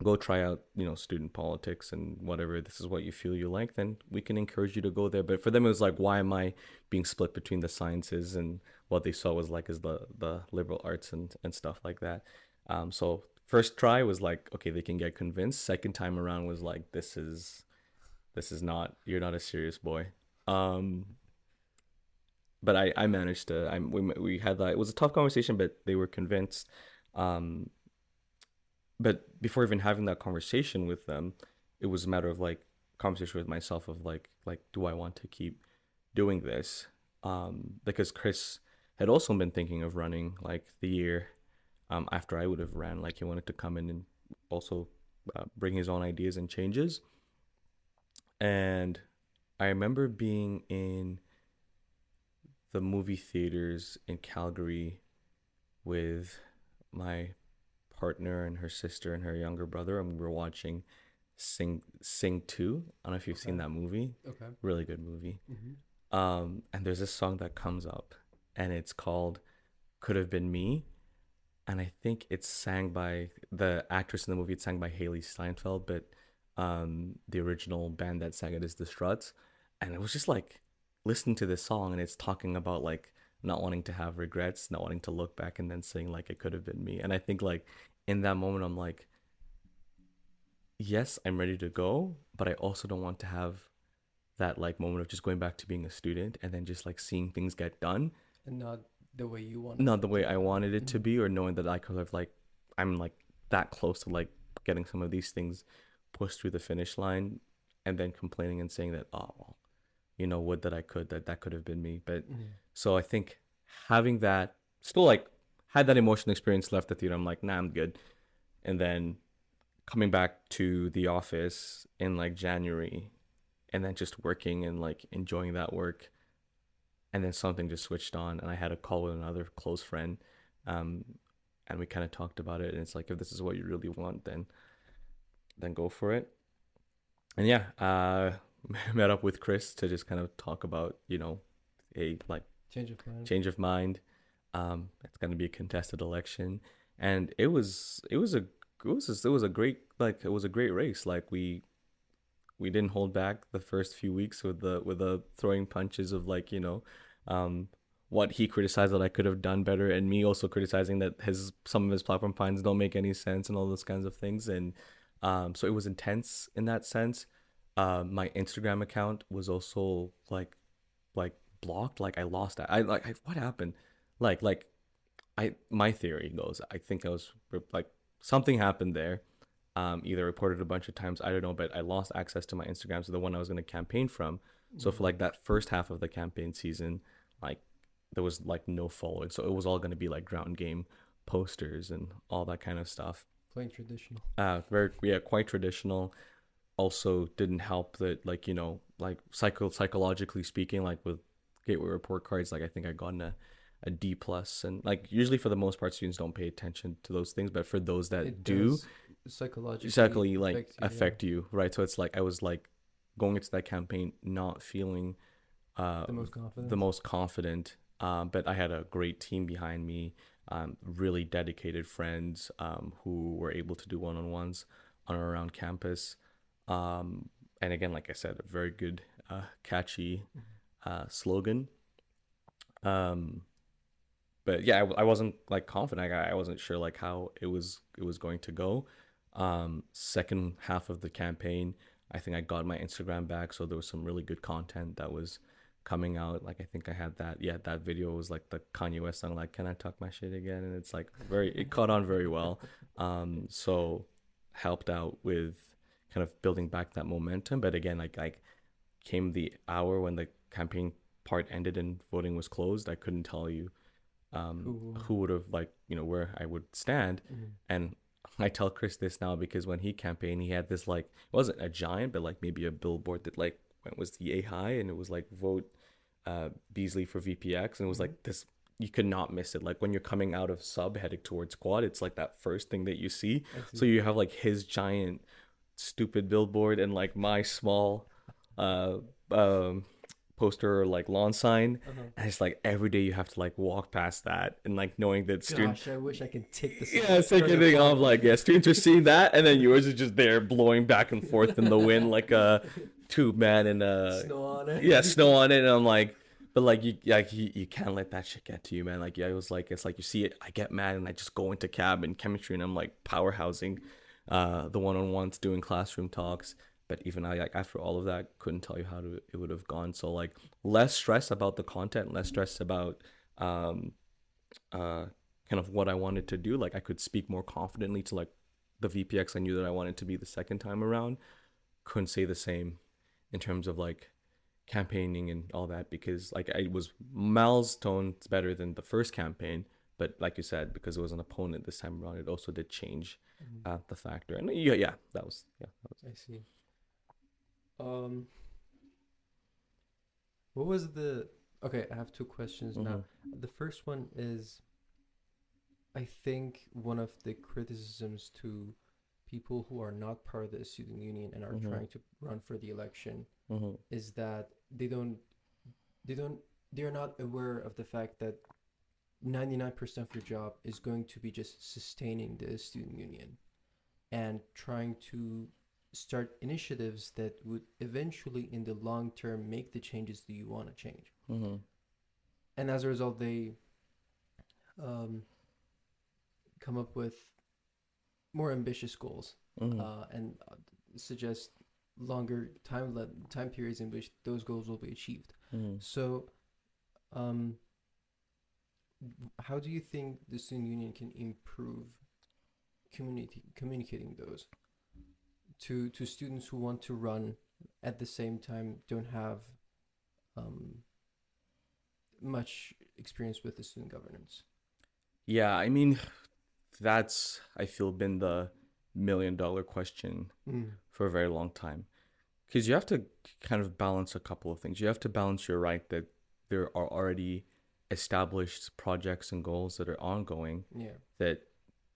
go try out, student politics and whatever. This is what you feel you like, then we can encourage you to go there. But for them, it was like, why am I being split between the sciences? And what they saw was like, is the liberal arts and stuff like that. So first try was like, okay, they can get convinced. Second time around was like, this is not, you're not a serious boy. But I managed to, we had that. It was a tough conversation, but they were convinced. But before even having that conversation with them, it was a matter of like conversation with myself of like, do I want to keep doing this? Because Chris had also been thinking of running like the year after I would have ran. Like, he wanted to come in and also bring his own ideas and changes. And I remember being in the movie theaters in Calgary with my partner and her sister and her younger brother, and we were watching Sing 2. I don't know if you've seen that movie. Okay. Really good movie. And there's this song that comes up, and it's called Could Have Been Me. And I think it's sang by the actress in the movie. It's sang by Haley Steinfeld, but the original band that sang it is the Struts. And it was just like listening to this song, and it's talking about like not wanting to have regrets, not wanting to look back, and then saying like, it could have been me. And I think like in that moment, I'm like, yes, I'm ready to go, but I also don't want to have that like moment of just going back to being a student and then just like seeing things get done, and not the way you want, not the way I wanted it to be, or knowing that I could have like, I'm like that close to like getting some of these things pushed through the finish line, and then complaining and saying that, oh well, would that I could, that could have been me. But so I think having that, still like had that emotional experience, left the theater, I'm like, nah, I'm good. And then coming back to the office in like January, and then just working and like enjoying that work, and then something just switched on, and I had a call with another close friend, and we kind of talked about it, and it's like, if this is what you really want, then go for it. And yeah, met up with Chris to just kind of talk about, a like change of mind. It's going to be a contested election, and it was a great race. Like, we didn't hold back the first few weeks with the throwing punches of like, what he criticized that I could have done better, and me also criticizing that some of his platform finds don't make any sense, and all those kinds of things. And so it was intense in that sense. My Instagram account was also like blocked. Like I lost that. What happened? Like my theory goes, I think I was like something happened there. Either reported a bunch of times, I don't know, but I lost access to my Instagram, so the one I was going to campaign from. So for like that first half of the campaign season, like there was like no following, so it was all going to be like ground game posters and all that kind of stuff. Playing traditional. Quite traditional. Also didn't help that, like, you know, like psychologically speaking, like with gateway report cards, like I think I got a D plus, and like usually for the most part students don't pay attention to those things, but for those that It do does psychologically exactly like affect you, you, right? So it's like I was like going into that campaign not feeling the most confident. But I had a great team behind me, really dedicated friends who were able to do one-on-ones on or around campus. And again, like I said, a very good, catchy slogan. But yeah, I wasn't like confident. I wasn't sure like how it was going to go. Second half of the campaign, I think I got my Instagram back, so there was some really good content that was coming out. Like I think I had that video was like the Kanye West song, like "Can I Talk My Shit Again?" And it's like it caught on very well. So helped out with kind of building back that momentum. But again, like came the hour when the campaign part ended and voting was closed, I couldn't tell you who would have, like, you know, where I would stand. And I tell Chris this now because when he campaigned, he had this, like, it wasn't a giant, but like maybe a billboard that like was the A high, and it was like vote Beasley for VPX, and it was like this, you could not miss it. Like when you're coming out of sub heading towards quad, it's like that first thing that you see. So you have like his giant stupid billboard and like my small poster or like lawn sign, and it's like every day you have to like walk past that, and like knowing that students, I wish I could take this. Yeah, it's like anything off, like, yeah, students are seeing that, and then yours is just there blowing back and forth in the wind like a tube, man, and Snow on it. yeah, snow on it. And I'm like, but like you can't let that shit get to you, man. Like, yeah, it was like, it's like you see it, I get mad and I just go into cab and chemistry, and I'm like powerhousing the one-on-ones, doing classroom talks. But even I, like, after all of that, couldn't tell you how it would have gone. So like less stress about the content, less stress about kind of what I wanted to do. Like I could speak more confidently to like the VPX I knew that I wanted to be the second time around. Couldn't say the same in terms of like campaigning and all that, because like I was milestones better than the first campaign. But like you said, because it was an opponent this time around, it also did change the factor. And that was. I see. What was the... Okay, I have two questions now. The first one is, I think one of the criticisms to people who are not part of the student union and are trying to run for the election is that they're not aware of the fact that 99% of your job is going to be just sustaining the student union and trying to start initiatives that would eventually in the long term make the changes that you want to change. And as a result, they come up with more ambitious goals and suggest longer time periods in which those goals will be achieved. So how do you think the student union can improve communicating those to students who want to run, at the same time don't have much experience with the student governance? Yeah, I mean, that's, I feel, been the $1 million question for a very long time, because you have to kind of balance a couple of things. You have to balance your right that there are already established projects and goals that are ongoing that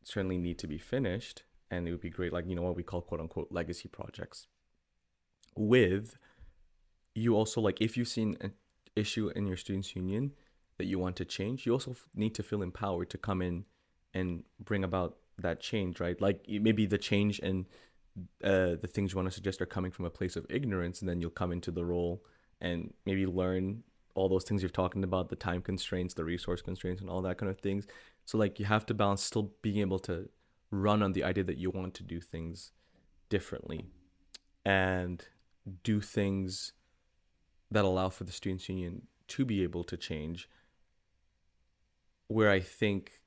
certainly need to be finished, and it would be great, like, you know, what we call quote unquote legacy projects. With you also, like, if you've seen an issue in your students union that you want to change, you also need to feel empowered to come in and bring about that change, right? Like maybe the change and the things you want to suggest are coming from a place of ignorance, and then you'll come into the role and maybe learn all those things you're talking about, the time constraints, the resource constraints, and all that kind of things. So like you have to balance still being able to run on the idea that you want to do things differently and do things that allow for the students union to be able to change. Where I think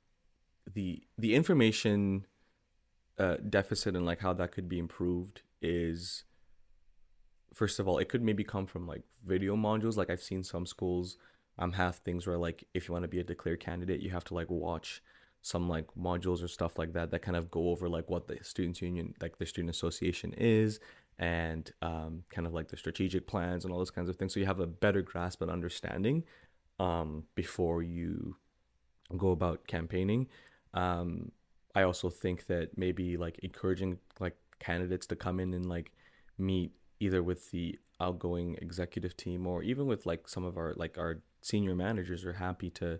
the information deficit and like how that could be improved is, first of all, it could maybe come from like video modules. Like I've seen some schools have things where like if you want to be a declared candidate, you have to like watch some like modules or stuff like that that kind of go over like what the students union, like the student association is, and kind of like the strategic plans and all those kinds of things, so you have a better grasp and understanding before you go about campaigning. I also think that maybe like encouraging like candidates to come in and like meet either with the outgoing executive team or even with like some of our senior managers are happy to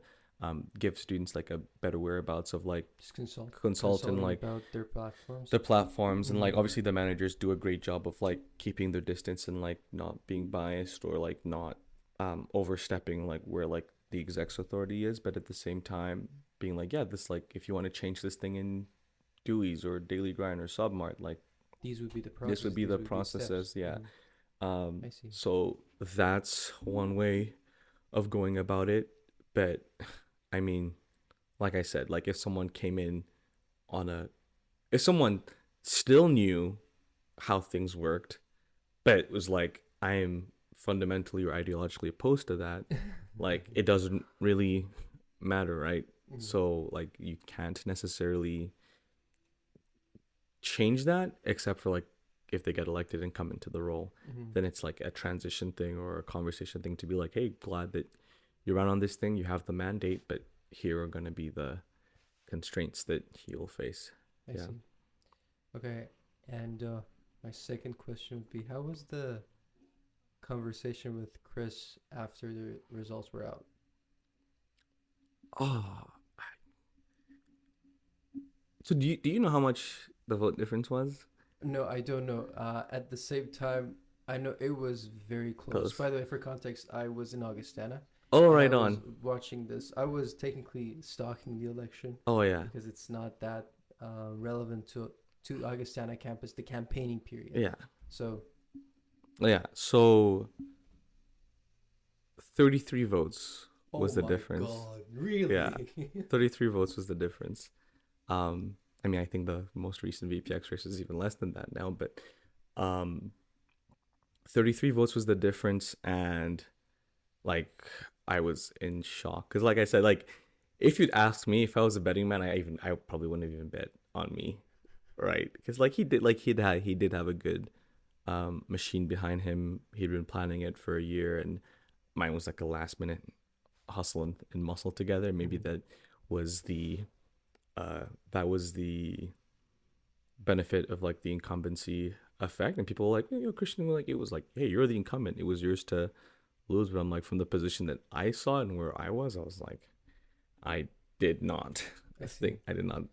give students like a better whereabouts of like Just consult and like about their platforms. the platforms, and like obviously the managers do a great job of like keeping their distance and like not being biased or like not overstepping like where like the exec's authority is, but at the same time being like, yeah, this like if you want to change this thing in Dewey's or Daily Grind or Submart, like These would be the this would be the processes. Yeah. I see. So that's one way of going about it. But I mean, like I said, like if someone came in if someone still knew how things worked, but it was like, I am fundamentally or ideologically opposed to that, like it doesn't really matter, right? So like you can't necessarily change that except for like if they get elected and come into the role, then it's like a transition thing or a conversation thing to be like, hey, glad that you run on this thing, you have the mandate, but here are going to be the constraints that he'll face. I see. Okay, and my second question would be, how was the conversation with Chris after the results were out? So do you know how much the vote difference was? No, I don't know. At the same time, I know it was very close. By the way, for context, I was in Augustana. Oh, right I on. was watching this. I was technically stalking the election. Oh, yeah. Because it's not that relevant to Augustana campus, the campaigning period. Yeah. So. Yeah. So 33 votes was the difference. Oh my God! Really? Yeah. 33 votes was the difference. I mean, I think the most recent VPX race is even less than that now, but 33 votes was the difference, and like I was in shock because, like I said, like if you'd asked me if I was a betting man, I probably wouldn't have even bet on me, right? Because like he did have a good machine behind him. He'd been planning it for a year, and mine was like a last minute hustle and muscle together. Maybe that was the benefit of like the incumbency effect, and people were like, Christian, like it was like, hey, you're the incumbent, it was yours to lose. But I'm like, from the position that I saw and where I was like, I did not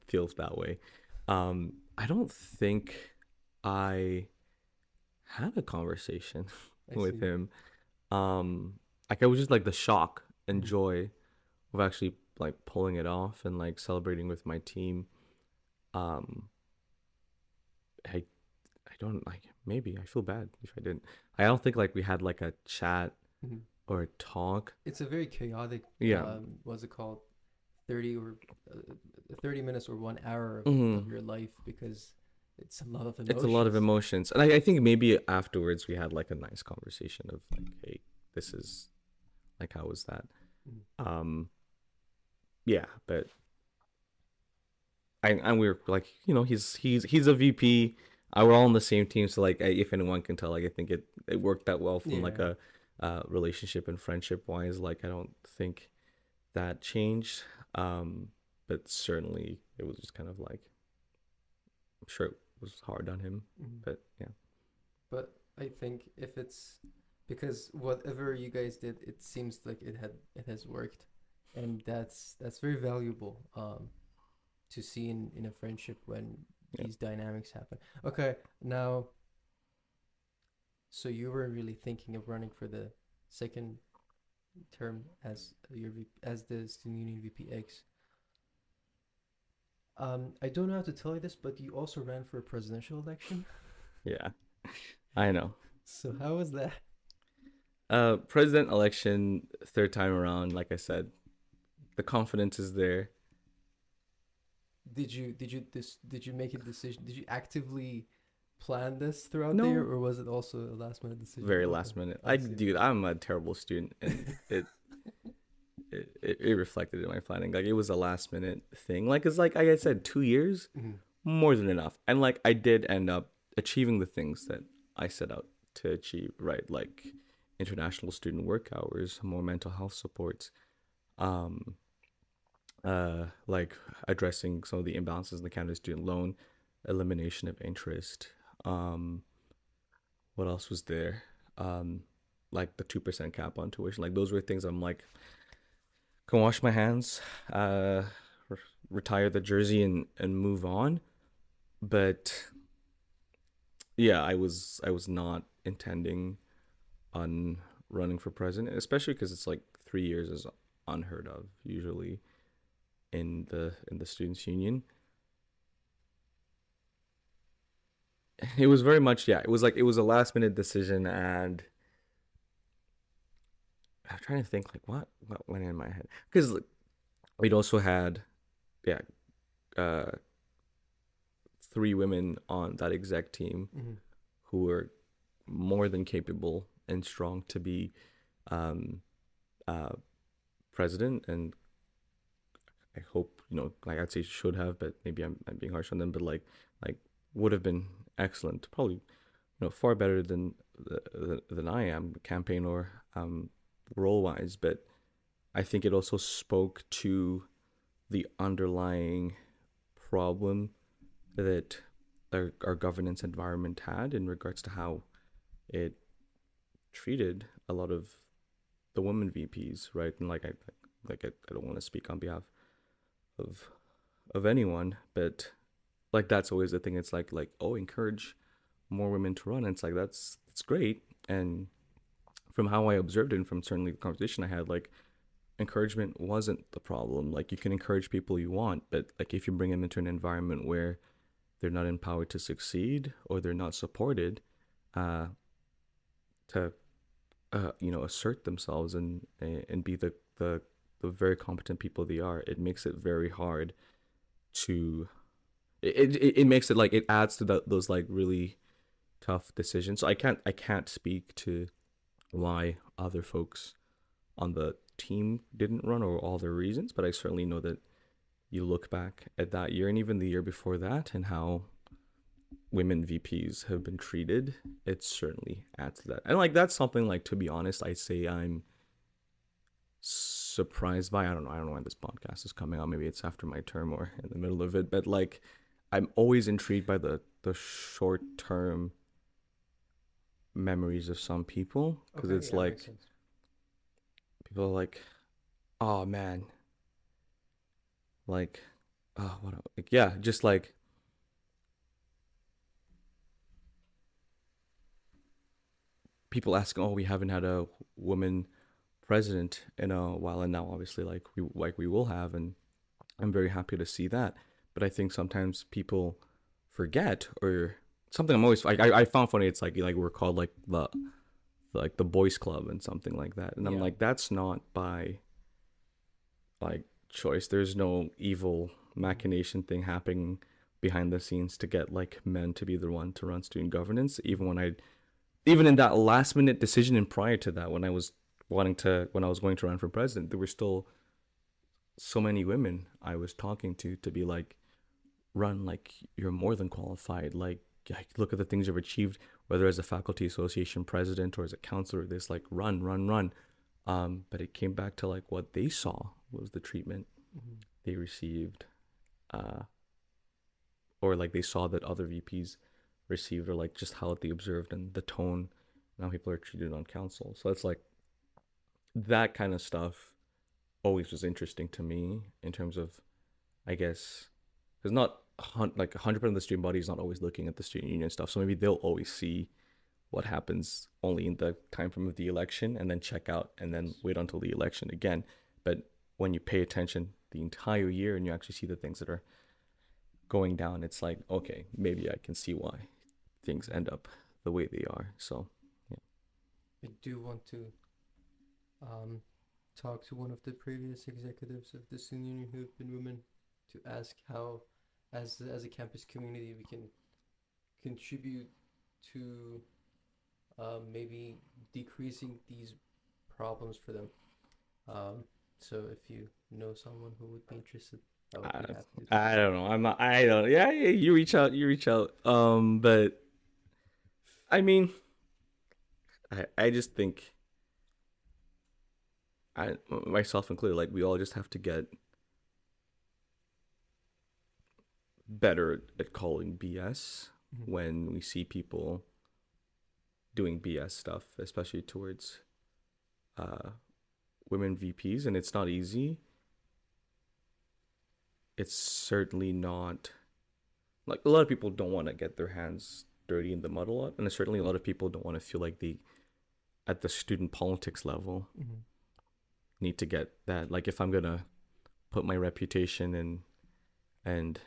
feel that way. I don't think I had a conversation with him. Like I was just like the shock and joy of actually like pulling it off and like celebrating with my team. I don't like, maybe I feel bad if I didn't. I don't think like we had like a chat or a talk. It's a very chaotic what's it called, 30 minutes or 1 hour of your life, because it's a lot of emotions. It's a lot of emotions. And I think maybe afterwards we had like a nice conversation of like, hey, this is like, how was that? Yeah, but and we were like, he's a VP. We're all on the same team, so like, if anyone can tell, like, I think it worked out well from like a relationship and friendship wise. Like, I don't think that changed, but certainly it was just kind of like, I'm sure it was hard on him, but yeah. But I think if it's because whatever you guys did, it seems like it has worked, and that's very valuable to see in a friendship when these dynamics happen. Okay, now, so you were really thinking of running for the second term as the student union VPX. I don't know how to tell you this, but you also ran for a presidential election. Yeah, I know. So how was that? President election, third time around, like I said, the confidence is there. Did you make a decision? Did you actively plan this throughout the year, No, or was it also a last minute decision? very Okay, last minute. I see. Dude, I'm a terrible student, and it reflected in my planning. Like, it was a last minute thing. Like, it's like I said, 2 years, Mhm. more than enough. And like, I did end up achieving the things that I set out to achieve, right? Like international student work hours, more mental health supports, um, like addressing some of the imbalances in the Canada student loan, elimination of interest. Um, what else was there? Um, like the 2% cap on tuition. Like, those were things I'm like, can wash my hands, uh, retire the jersey and move on. But yeah, I was not intending on running for president, especially because it's like 3 years is unheard of usually in the students union. It was very much, yeah, it was like it was a last minute decision, and I'm trying to think like what went in my head, because we'd also had, yeah, uh 3 women on that exec team Mhm. who were more than capable and strong to be um uh president. And I hope, like, I'd say should have, but maybe I'm being harsh on them, but like would have been excellent, probably, far better than I am, campaign or role wise. But I think it also spoke to the underlying problem that our governance environment had in regards to how it treated a lot of the women VPs, right? And I don't want to speak on behalf of anyone, but like that's always the thing. It's like, oh, encourage more women to run. And it's like that's great. And from how I observed it, and from certainly the conversation I had, like, encouragement wasn't the problem. Like, you can encourage people you want, but like if you bring them into an environment where they're not empowered to succeed, or they're not supported uh, to assert themselves and be the very competent people they are, it makes it very hard to it makes it like it adds to those like really tough decisions. So I can't speak to why other folks on the team didn't run, or all their reasons, but I certainly know that you look back at that year and even the year before that, and how women VPs have been treated, it certainly adds to that. And like that's something, like, to be honest, I'd say I'm surprised by. I don't know when this podcast is coming out. Maybe it's after my term or in the middle of it, but like I'm always intrigued by the short term memories of some people, because Okay, it's yeah, makes like sense. people are like, oh man, like, oh what, like, yeah, just like people asking, oh, we haven't had a woman president in a while, and now obviously we will have, and I'm very happy to see that. But I think sometimes people forget, or something I'm always like I found funny. It's like we're called like the boys club and something like that, and I'm Yeah. like, that's not by like choice. There's no evil machination thing happening behind the scenes to get like men to be the one to run student governance. Even in that last minute decision, and prior to that, when I was going to run for president, there were still so many women I was talking to be like, run, like, you're more than qualified, like, look at the things you've achieved, whether as a faculty association president or as a counselor, this, like, run. But it came back to like what they saw was the treatment Mhm. they received, or like they saw that other VPs received, or like just how they observed and the tone and how people are treated on council. So it's like that kind of stuff always was interesting to me, in terms of, I guess, because not like 100% of the student body is not always looking at the student union stuff. So maybe they'll always see what happens only in the time frame of the election, and then check out and then wait until the election again. But when you pay attention the entire year and you actually see the things that are going down, it's like, okay, maybe I can see why things end up the way they are. So, yeah. I do want to talk to one of the previous executives of the student union who have been women to ask how, as a campus community, we can contribute to maybe decreasing these problems for them. So if you know someone who would be interested, I would be happy to. I don't know. I'm not. I don't. Yeah, yeah. You reach out. You reach out. But I mean, I just think I myself included, like we all just have to get better at calling BS Mhm. when we see people doing BS stuff, especially towards women VPs, and it's not easy. It's certainly not like a lot of people don't want to get their hands dirty in the mud a lot, and certainly a lot of people don't want to feel like they at the student politics level Mhm. need to get that. Like if I'm gonna put my reputation and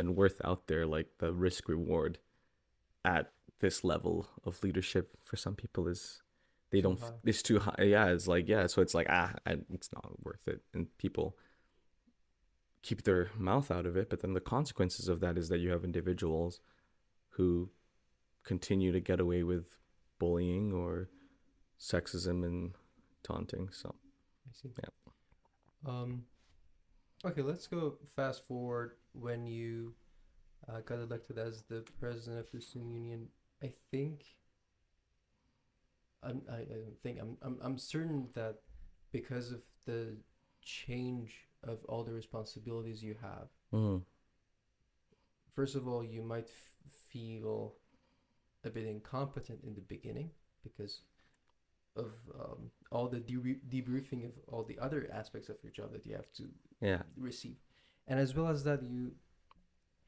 worth out there, like the risk reward at this level of leadership for some people is they Too don't high. it's too high. Yeah, it's like yeah, so it's like it's not worth it, and people keep their mouth out of it. But then the consequences of that is that you have individuals who continue to get away with bullying or sexism and taunting. So I see. yeah. Okay, let's go fast forward when you got elected as the president of the student union. I think I don't think I'm certain that because of the change of all the responsibilities you have, Mm. first of all, you might feel a bit incompetent in the beginning because of all the debriefing of all the other aspects of your job that you have to Yeah. receive. And as well as that, you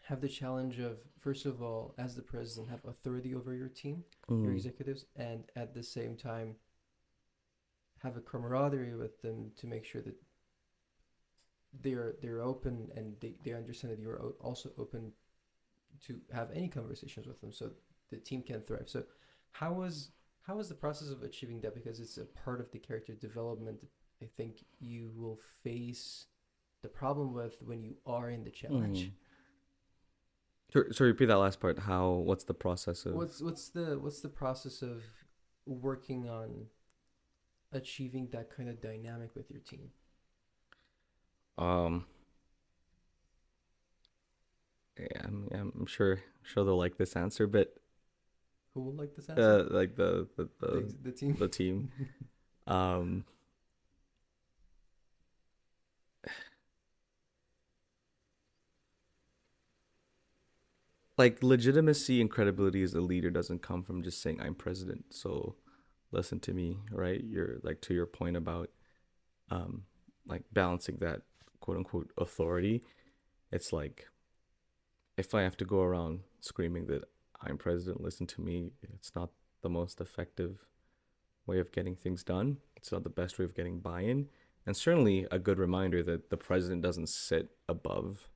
have the challenge of, first of all, as the president, have authority over your team, your Mm. executives, and at the same time, have a camaraderie with them to make sure that they're open and they understand that you're also open to have any conversations with them, so the team can thrive. So how was the process of achieving that? Because it's a part of the character development that I think you will face the problem with when you are in the challenge. Mm. So repeat that last part. What's the process of What's the process of working on achieving that kind of dynamic with your team? yeah, I'm sure they'll like this answer, but Who will like this answer? like The team. the team. um like legitimacy and credibility as a leader doesn't come from just saying I'm president, so listen to me, right? You're like to your point about like balancing that quote unquote authority. It's like if I have to go around screaming that I'm president, listen to me, it's not the most effective way of getting things done. It's not the best way of getting buy-in. And certainly a good reminder that the president doesn't sit above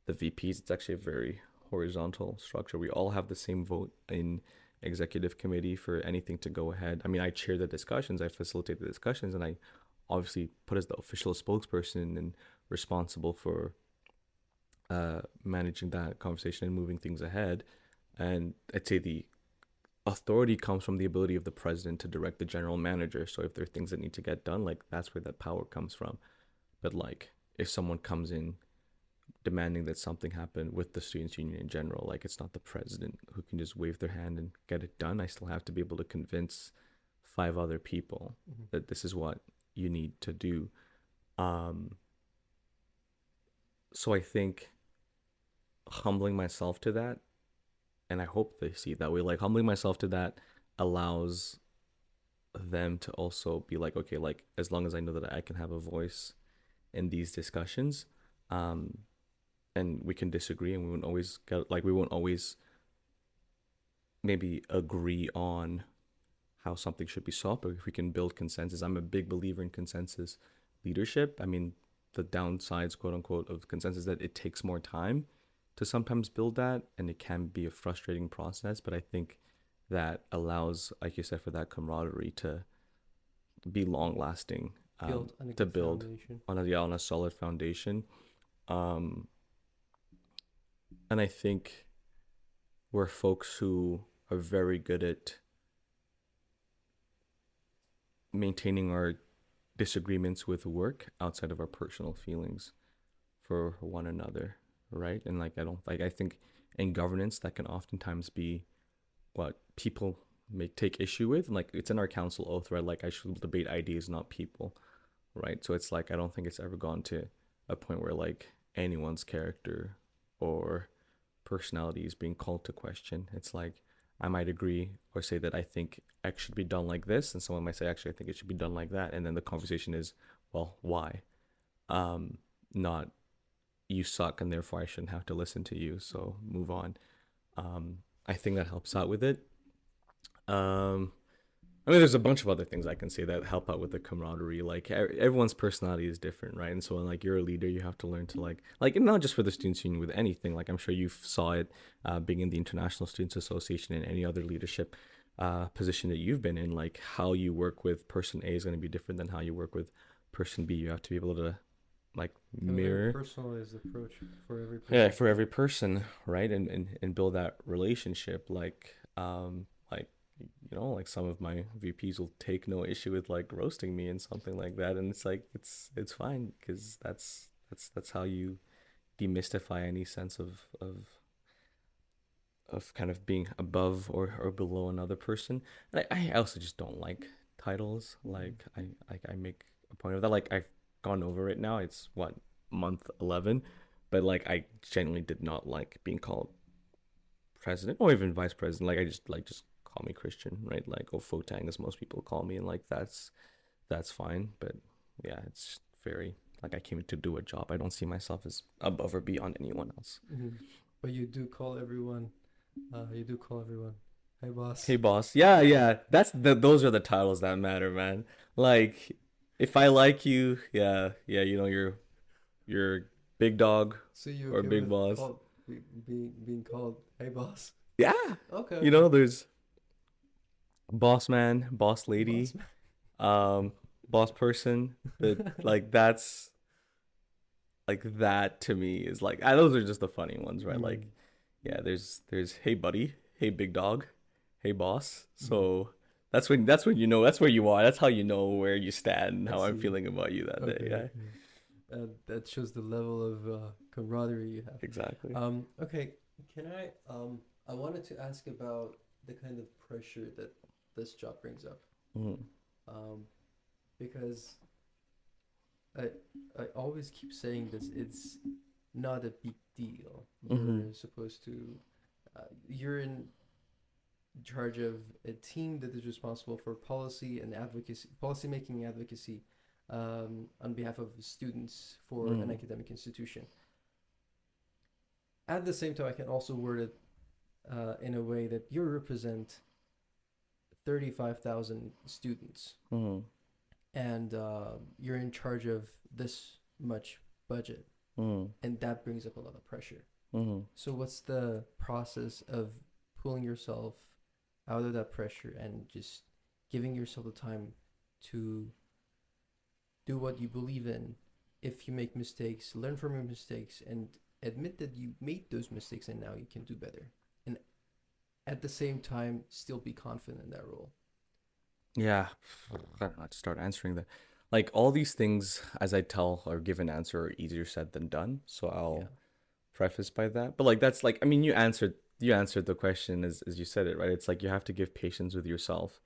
the VPs. It's actually a very horizontal structure. We all have the same vote in executive committee for anything to go ahead. I mean, I chair the discussions, I facilitate the discussions, and I obviously put as the official spokesperson and responsible for managing that conversation and moving things ahead. And I'd say the authority comes from the ability of the president to direct the general manager. So if there are things that need to get done, like that's where that power comes from. But like if someone comes in demanding that something happen with the students union in general, like it's not the president who can just wave their hand and get it done. I still have to be able to convince 5 other people that this is what you need to do. So I think humbling myself to that, and I hope they see it that way, like humbling myself to that allows them to also be like, okay, like as long as I know that I can have a voice in these discussions, and we can disagree and we won't always maybe agree on how something should be solved, but if we can build consensus. I'm a big believer in consensus leadership. I mean, the downsides, quote unquote, of consensus that it takes more time to sometimes build that, and it can be a frustrating process. But I think that allows, like you said, for that camaraderie to be long lasting, Build on a to good build foundation. on a solid foundation. Um, and I think we're folks who are very good at maintaining our disagreements with work outside of our personal feelings for one another, right? And like I think in governance that can oftentimes be what people may take issue with. And like it's in our council oath, right? Like I should debate ideas, not people, right? So it's like I don't think it's ever gone to a point where like anyone's character or personality is being called to question. It's like I might agree or say that I think X should be done like this, and someone might say, actually, I think it should be done like that. And then the conversation is, well, why? Not you suck and therefore I shouldn't have to listen to you. So move on. I think that helps out with it. I mean, there's a bunch of other things I can say that help out with the camaraderie. Like everyone's personality is different, right? And so when like you're a leader, you have to learn to like not just for the students union with anything. Like I'm sure you saw it being in the International Students Association and any other leadership position that you've been in. Like how you work with person A is going to be different than how you work with person B. You have to be able to like mirror A very personalized approach for every person. yeah for every person, right? And build that relationship. Like you know, like some of my VPs will take no issue with like roasting me and something like that, and it's like it's fine because that's how you demystify any sense of kind of being above or below another person. And I also just don't like titles. Like I make a point of that. Like I've gone over it now. It's what, month 11, but like I genuinely did not like being called president or even vice president. Like I just call me Christian, right? Like Fotang as most people call me, and like that's fine. But yeah, it's just very like I came to do a job. I don't see myself as above or beyond anyone else. But you do call everyone. Hey, boss. Hey boss. Yeah. Those are the titles that matter, man. Like if I like you, yeah, you know, you're big dog So you or okay big with boss. being called hey, boss? Yeah. Okay. You know, there's boss man, boss lady, Boss boss person. That like that's like that to me is like those are just the funny ones, right? Like yeah, there's hey buddy, hey big dog, hey boss. So that's when you know that's where you are. That's how you know where you stand and how I'm feeling about you that day. Yeah. That shows the level of camaraderie you have. Exactly. Okay. Can I wanted to ask about the kind of pressure that this job brings up. Because I always keep saying this. It's not a big deal. You're supposed to. You're in charge of a team that is responsible for policy and advocacy, policy making advocacy, on behalf of students for an academic institution. At the same time, I can also word it in a way that you represent 35,000 students, and you're in charge of this much budget, and that brings up a lot of pressure. So what's the process of pulling yourself out of that pressure and just giving yourself the time to do what you believe in? If you make mistakes, learn from your mistakes and admit that you made those mistakes and now you can do better, and at the same time still be confident in that role. Yeah, I don't know how to start answering that. Like all these things, as I tell or give an answer, are easier said than done. So I'll preface by that. But like that's like, I mean, you answered the question as you said it, right? It's like you have to give patience with yourself,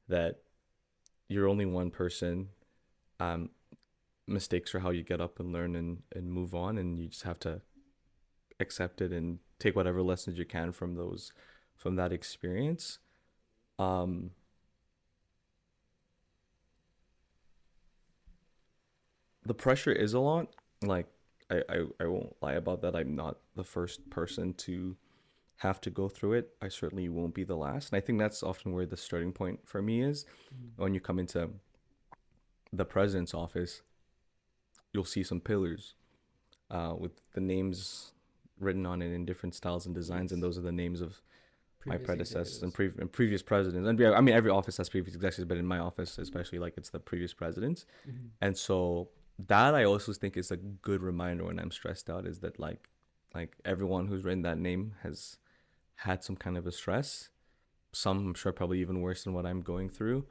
that you're only one person. Mistakes are how you get up and learn and move on, and you just have to accept it and take whatever lessons you can from that experience. The pressure is a lot. Like I won't lie about that. I'm not the first person to have to go through it. I certainly won't be the last. And I think that's often where the starting point for me is. When you come into the president's office, you'll see some pillars with the names written on it in different styles and designs, and those are the names of my Previous predecessors and, executives. and previous presidents. And I mean, every office has previous executives, but in my office, especially, like it's the previous presidents. Mm-hmm. And so that I also think is a good reminder when I'm stressed out, is that like everyone who's written that name has had some kind of a stress. Some, I'm sure, probably even worse than what I'm going through.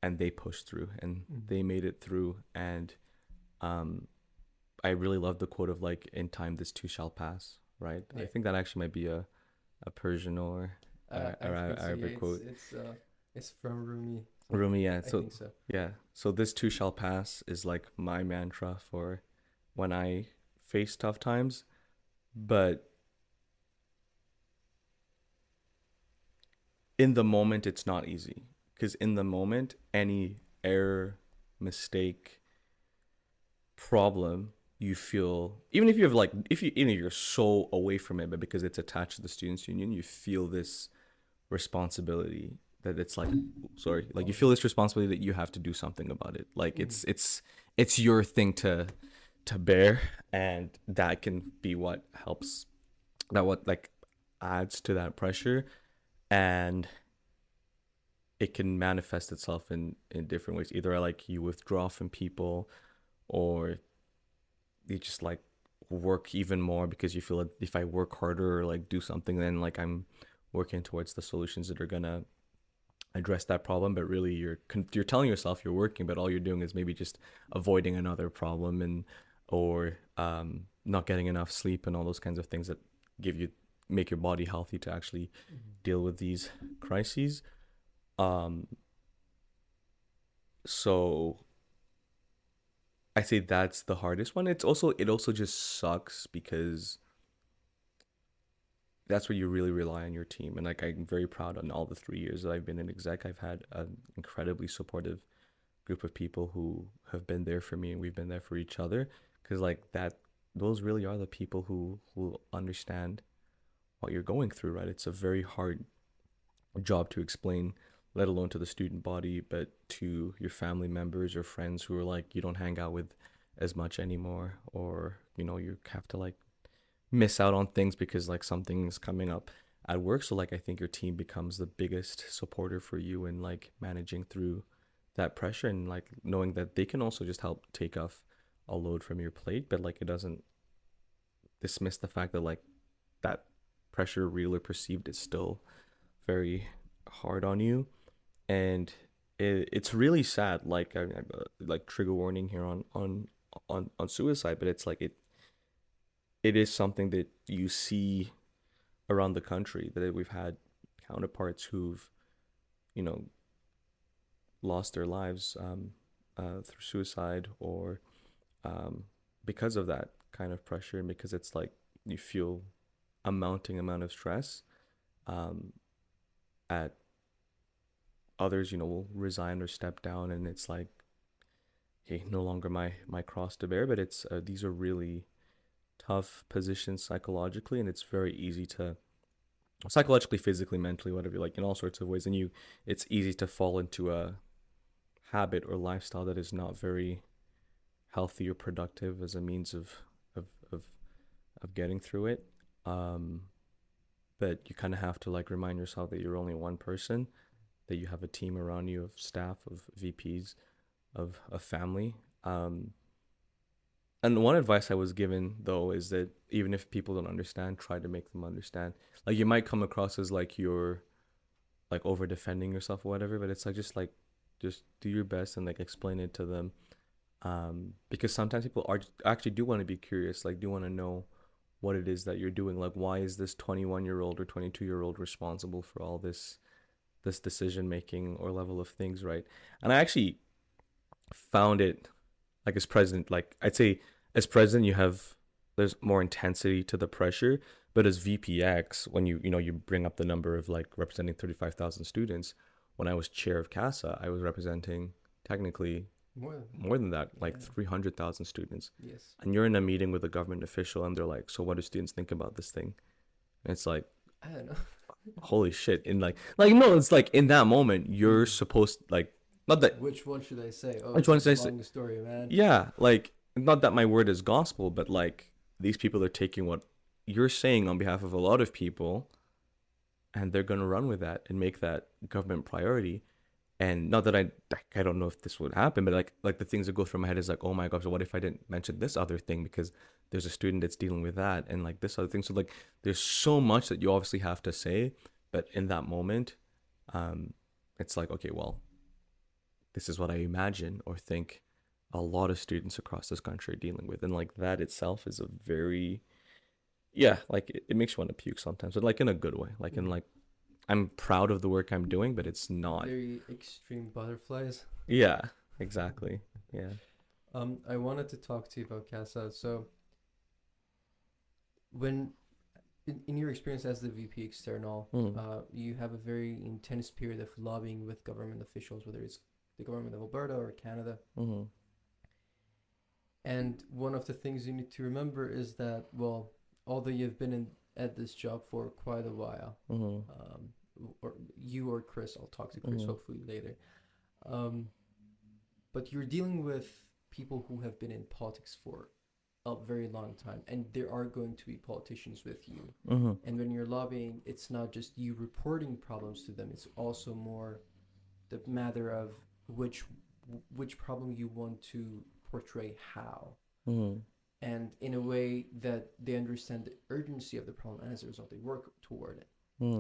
And they pushed through and they made it through. And I really love the quote of like, in time, this too shall pass, right? Yeah. I think that actually might be a Persian or Arabic quote. It's from Rumi. Rumi, yeah. I So, think so. yeah. So this too shall pass is like my mantra for when I face tough times. But in the moment, it's not easy. Because in the moment, any error, mistake, problem, you feel, even if you have like, if you're so away from it, but because it's attached to the students union, you feel this responsibility that it's like, like you feel this responsibility that you have to do something about it. Like it's your thing to bear, and that can be what helps, that what like adds to that pressure. And it can manifest itself in different ways. Either like you withdraw from people, or you just like work even more because you feel like if I work harder or like do something, then like I'm working towards the solutions that are gonna address that problem. But really you're telling yourself you're working, but all you're doing is maybe just avoiding another problem, and or not getting enough sleep and all those kinds of things that make your body healthy to actually deal with these crises. So I say that's the hardest one. It also just sucks because that's where you really rely on your team. And like, I'm very proud on all the 3 years that I've been an exec. I've had an incredibly supportive group of people who have been there for me, and we've been there for each other. Because like those really are the people who understand what you're going through, right? It's a very hard job to explain, let alone to the student body, but to your family members or friends who are like, you don't hang out with as much anymore, or you have to like miss out on things because like something's coming up at work. So like, I think your team becomes the biggest supporter for you in like managing through that pressure, and like knowing that they can also just help take off a load from your plate, but like it doesn't dismiss the fact that like that pressure, real or perceived, is still very hard on you. And it's really sad. Like I like trigger warning here on suicide, but it's like it is something that you see around the country, that we've had counterparts who've lost their lives through suicide, or because of that kind of pressure, and because it's like you feel a mounting amount of stress at others, will resign or step down, and it's like, hey, no longer my cross to bear. But it's these are really tough positions psychologically, and it's very easy to psychologically, physically, mentally, whatever, like in all sorts of ways, and it's easy to fall into a habit or lifestyle that is not very healthy or productive as a means of getting through it. But you kind of have to like remind yourself that you're only one person, that you have a team around you of staff, of VPs, of a family. And one advice I was given though is that even if people don't understand, try to make them understand. Like, you might come across as like you're like over defending yourself or whatever, but it's like just do your best and like explain it to them. Because sometimes people actually do want to be curious, like do want to know what it is that you're doing. Like, why is this 21-year-old or 22-year-old responsible for all this decision making or level of things, right? And I actually found it, like, as president, like I'd say as president there's more intensity to the pressure, but as VPX, when you bring up the number of like representing 35,000 students, when I was chair of CASA, I was representing technically more than that, like 300,000 students. Yes. And you're in a meeting with a government official, and they're like, so what do students think about this thing? And it's like, I don't know. Holy shit. And like no, it's like in that moment you're supposed, like, not that, Which one should I say? Oh, which one should I say? Long story, man. Yeah, like, not that my word is gospel, but like these people are taking what you're saying on behalf of a lot of people and they're going to run with that and make that government priority. And not that I don't know if this would happen, but like the things that go through my head is like, oh my gosh, so what if I didn't mention this other thing because there's a student that's dealing with that and like this other thing. So like there's so much that you obviously have to say, but in that moment, it's like, okay, well, this is what I imagine or think a lot of students across this country are dealing with. And like that itself is a very, yeah, like it makes you want to puke sometimes, but like in a good way, like in like, I'm proud of the work I'm doing, but it's not Very extreme butterflies. Yeah, exactly. Yeah. I wanted to talk to you about CASA. So, when in your experience as the VP external, you have a very intense period of lobbying with government officials, whether it's the government of Alberta or Canada. And one of the things you need to remember is that, well, although you've been at this job for quite a while, or you or Chris, I'll talk to Chris hopefully later, but you're dealing with people who have been in politics for a very long time, and there are going to be politicians with you. And when you're lobbying, it's not just you reporting problems to them, it's also more the matter of which problem you want to portray how, and in a way that they understand the urgency of the problem, and as a result they work toward it.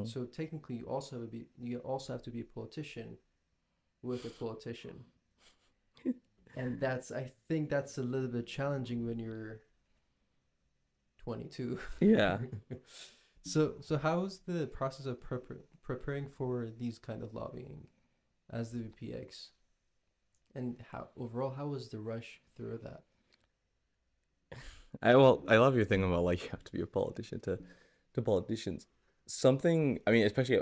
So technically you also have to be a politician with a politician. And I think that's a little bit challenging when you're 22. Yeah. So how is the process of preparing for these kind of lobbying as the VPX? And how was the rush through that? I love your thing about like you have to be a politician to politicians. Something, I mean, especially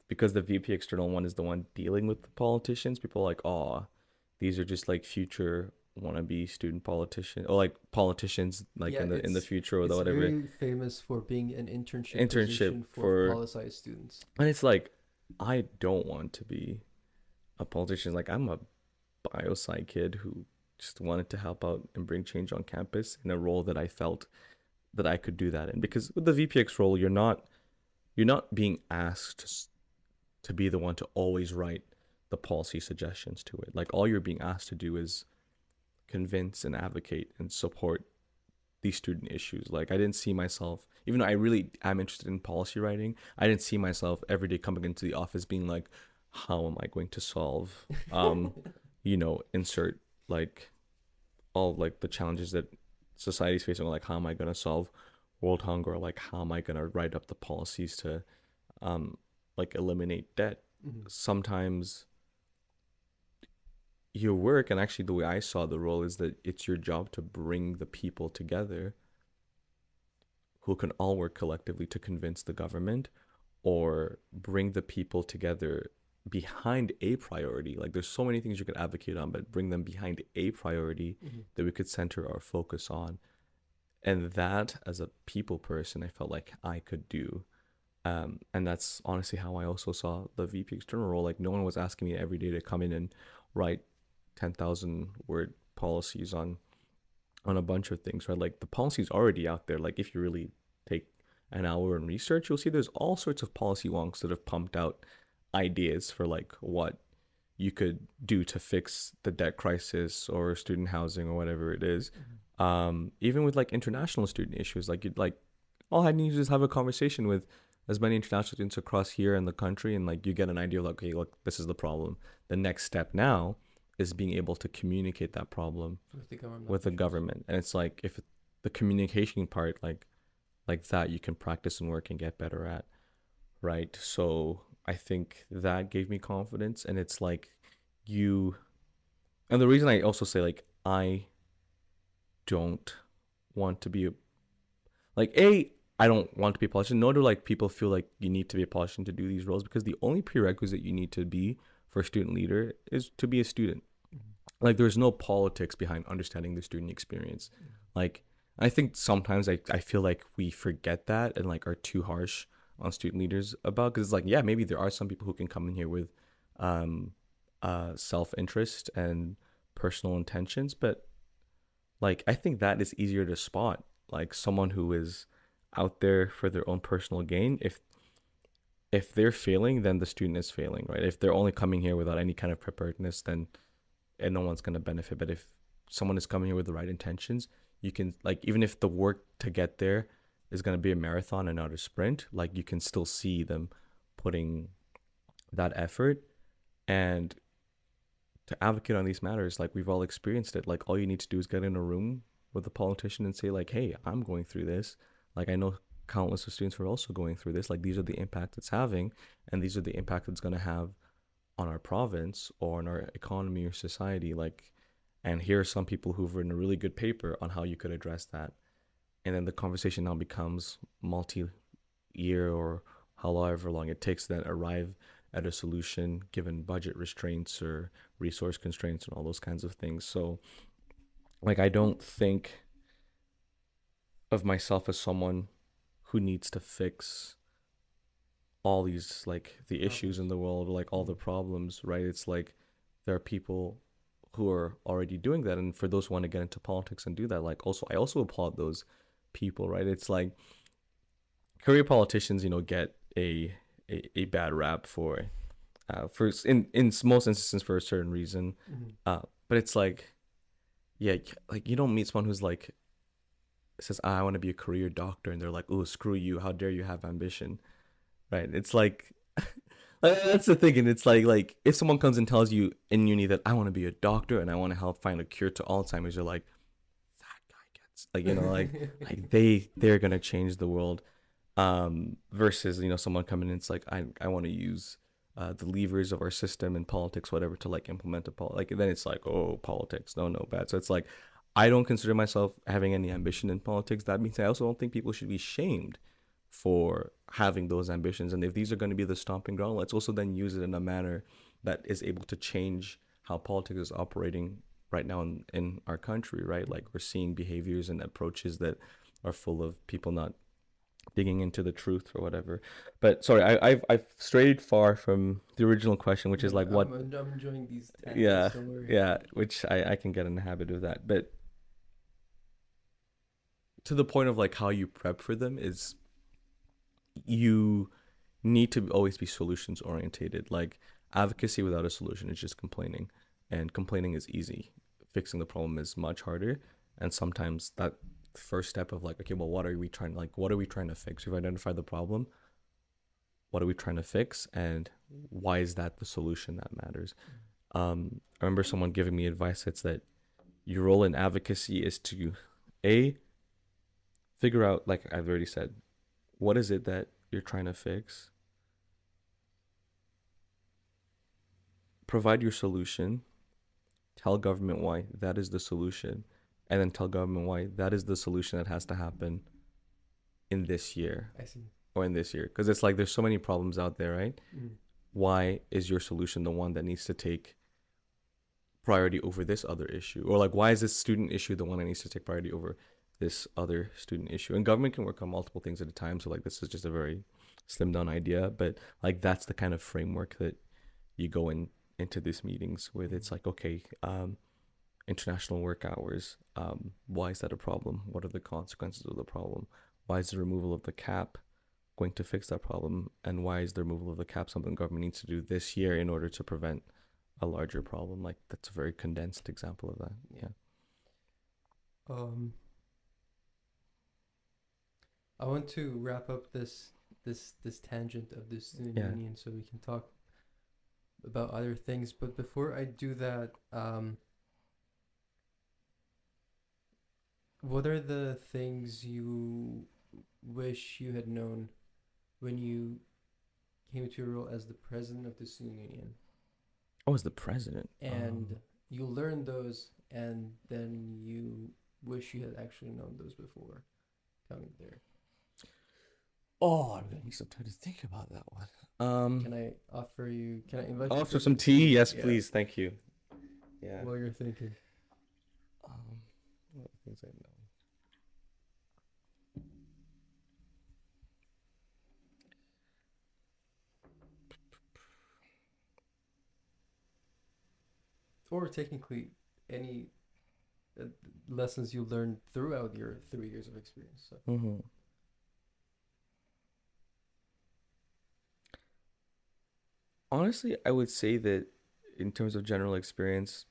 because the VP external one is the one dealing with the politicians. People are like, oh, these are just like future wannabe student politicians or like politicians like in the future or whatever. It's very famous for being an internship position for poli-sci students. And it's like, I don't want to be a politician. Like I'm a bio-sci kid who just wanted to help out and bring change on campus in a role that I felt that I could do that in. Because with the VPX role, you're not being asked to be the one to always write the policy suggestions to it. Like all you're being asked to do is convince and advocate and support these student issues. Like I didn't see myself, even though I really am interested in policy writing, I didn't see myself every day coming into the office being like, how am I going to solve, insert like all like the challenges that society is facing, like how am I going to solve world hunger, or like how am I going to write up the policies to like eliminate debt. Sometimes your work, and actually the way I saw the role, is that it's your job to bring the people together who can all work collectively to convince the government, or bring the people together behind a priority. Like there's so many things you could advocate on, but bring them behind a priority that we could center our focus on. And that, as a people person, I felt like I could do. And that's honestly how I also saw the VP external role. Like no one was asking me every day to come in and write 10,000 word policies on a bunch of things, right? Like the policy's already out there. Like if you really take an hour and research, you'll see there's all sorts of policy wonks that have pumped out ideas for like what you could do to fix the debt crisis or student housing or whatever it is. Even with like international student issues, like you'd like all I need to do is have a conversation with as many international students across here in the country, and like you get an idea of like, okay, look, this is the problem. The next step now is being able to communicate that problem with the government. And it's like if the communication part like that you can practice and work and get better at, right? So I think that gave me confidence. And it's like and the reason I also say like I don't want to be I don't want to be a politician, nor do like people feel like you need to be a politician to do these roles, because the only prerequisite you need to be for a student leader is to be a student. Like there's no politics behind understanding the student experience. Like I think sometimes I feel like we forget that and like are too harsh on student leaders about, because it's like, yeah, maybe there are some people who can come in here with self-interest and personal intentions, but like I think that is easier to spot, like someone who is out there for their own personal gain. If if they're failing, then the student is failing, right? If they're only coming here without any kind of preparedness, then and no one's going to benefit. But if someone is coming here with the right intentions, you can, like, even if the work to get there is going to be a marathon and not a sprint, like, you can still see them putting that effort. And to advocate on these matters, like, we've all experienced it. Like, all you need to do is get in a room with a politician and say, like, hey, I'm going through this. Like, I know countless of students who are also going through this. Like, these are the impact it's having, and these are the impact it's going to have on our province or on our economy or society. Like, and here are some people who've written a really good paper on how you could address that. And then the conversation now becomes multi-year, or however long it takes to then arrive at a solution given budget restraints or resource constraints and all those kinds of things. So, like, I don't think of myself as someone who needs to fix all these, like, the issues in the world, like all the problems, right? It's like there are people who are already doing that, and for those who want to get into politics and do that, like, also I also applaud those people, right? It's like career politicians, you know, get a bad rap for in most instances for a certain reason. But it's like, yeah, like, you don't meet someone who's like says, I want to be a career doctor, and they're like, oh, screw you, how dare you have ambition, right? It's like that's the thing. And it's like if someone comes and tells you in uni that I want to be a doctor and I want to help find a cure to Alzheimer's, you're like, that guy gets, like, you know, like they're gonna change the world. Versus, you know, someone coming in, it's like, I want to use the levers of our system and politics, whatever, to like implement like, then it's like, oh, politics, no, bad. So it's like, I don't consider myself having any ambition in politics. That means I also don't think people should be shamed for having those ambitions. And if these are going to be the stomping ground, let's also then use it in a manner that is able to change how politics is operating right now in our country, right? Like, we're seeing behaviors and approaches that are full of people not digging into the truth or whatever. But sorry, I've strayed far from the original question, which is like, what I'm enjoying these tangents, yeah don't worry. yeah which I can get in the habit of that. But to the point of like how you prep for them is you need to always be solutions orientated. Like, advocacy without a solution is just complaining, and complaining is easy. Fixing the problem is much harder. And sometimes that first step of like, okay, well, what are we trying to fix? We've identified the problem. What are we trying to fix, and why is that the solution that matters? I remember someone giving me advice that's that your role in advocacy is to figure out, like I've already said, what is it that you're trying to fix, provide your solution, tell government why that is the solution, and then tell government why that is the solution that has to happen in this year. I see. Or in this year. Because it's like, there's so many problems out there, right? Why is your solution the one that needs to take priority over this other issue? Or like, why is this student issue the one that needs to take priority over this other student issue? And government can work on multiple things at a time. So like, this is just a very slimmed down idea. But like, that's the kind of framework that you go into these meetings with. It's like, okay, international work hours, why is that a problem? What are the consequences of the problem? Why is the removal of the cap going to fix that problem? And why is the removal of the cap something the government needs to do this year in order to prevent a larger problem? Like, that's a very condensed example of that. Yeah. I want to wrap up this tangent of the student union so we can talk about other things. But before I do that, what are the things you wish you had known when you came to your role as the president of the student union? Oh, as the president. And you learned those, and then you wish you had actually known those before coming there. Oh, I'm gonna need some time to think about that one. Can I invite you offer some tea? Yes, please. Thank you. Yeah. While you're thinking. What things I know. Or technically, any lessons you learned throughout your 3 years of experience. So. Honestly, I would say that in terms of general experience,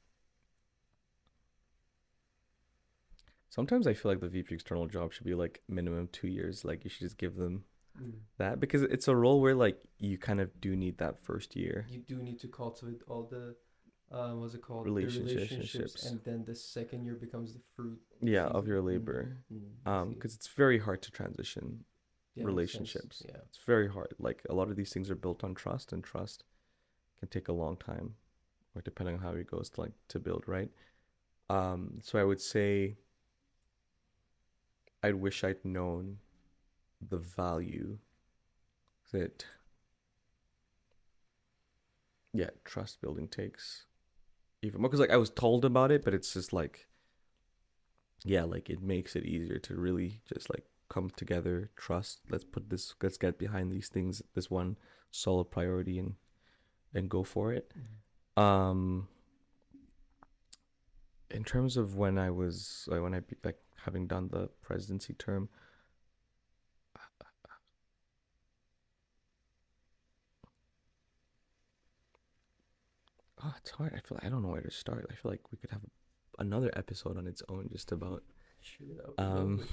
sometimes I feel like the VP external job should be like minimum 2 years. Like you should just give them that because it's a role where like you kind of do need that first year. You do need to cultivate all the, what's it called? The Relationships. and then the second year becomes the fruit. Yeah, of season. your labor. I see. Because it's very hard to transition Yeah, makes sense. relationships. Yeah. It's very hard. Like a lot of these things are built on trust, and trust can take a long time, or depending on how it goes, to build, right? So I would say I wish I'd known the value that trust building takes even more, because like I was told about it, but it's just like like it makes it easier to really just like come together, trust, let's get behind these things, this one solid priority, and go for it. In terms of when I was like having done the presidency term, it's hard. I feel like I don't know where to start. I feel like we could have another episode on its own just about Sure, that would be lovely.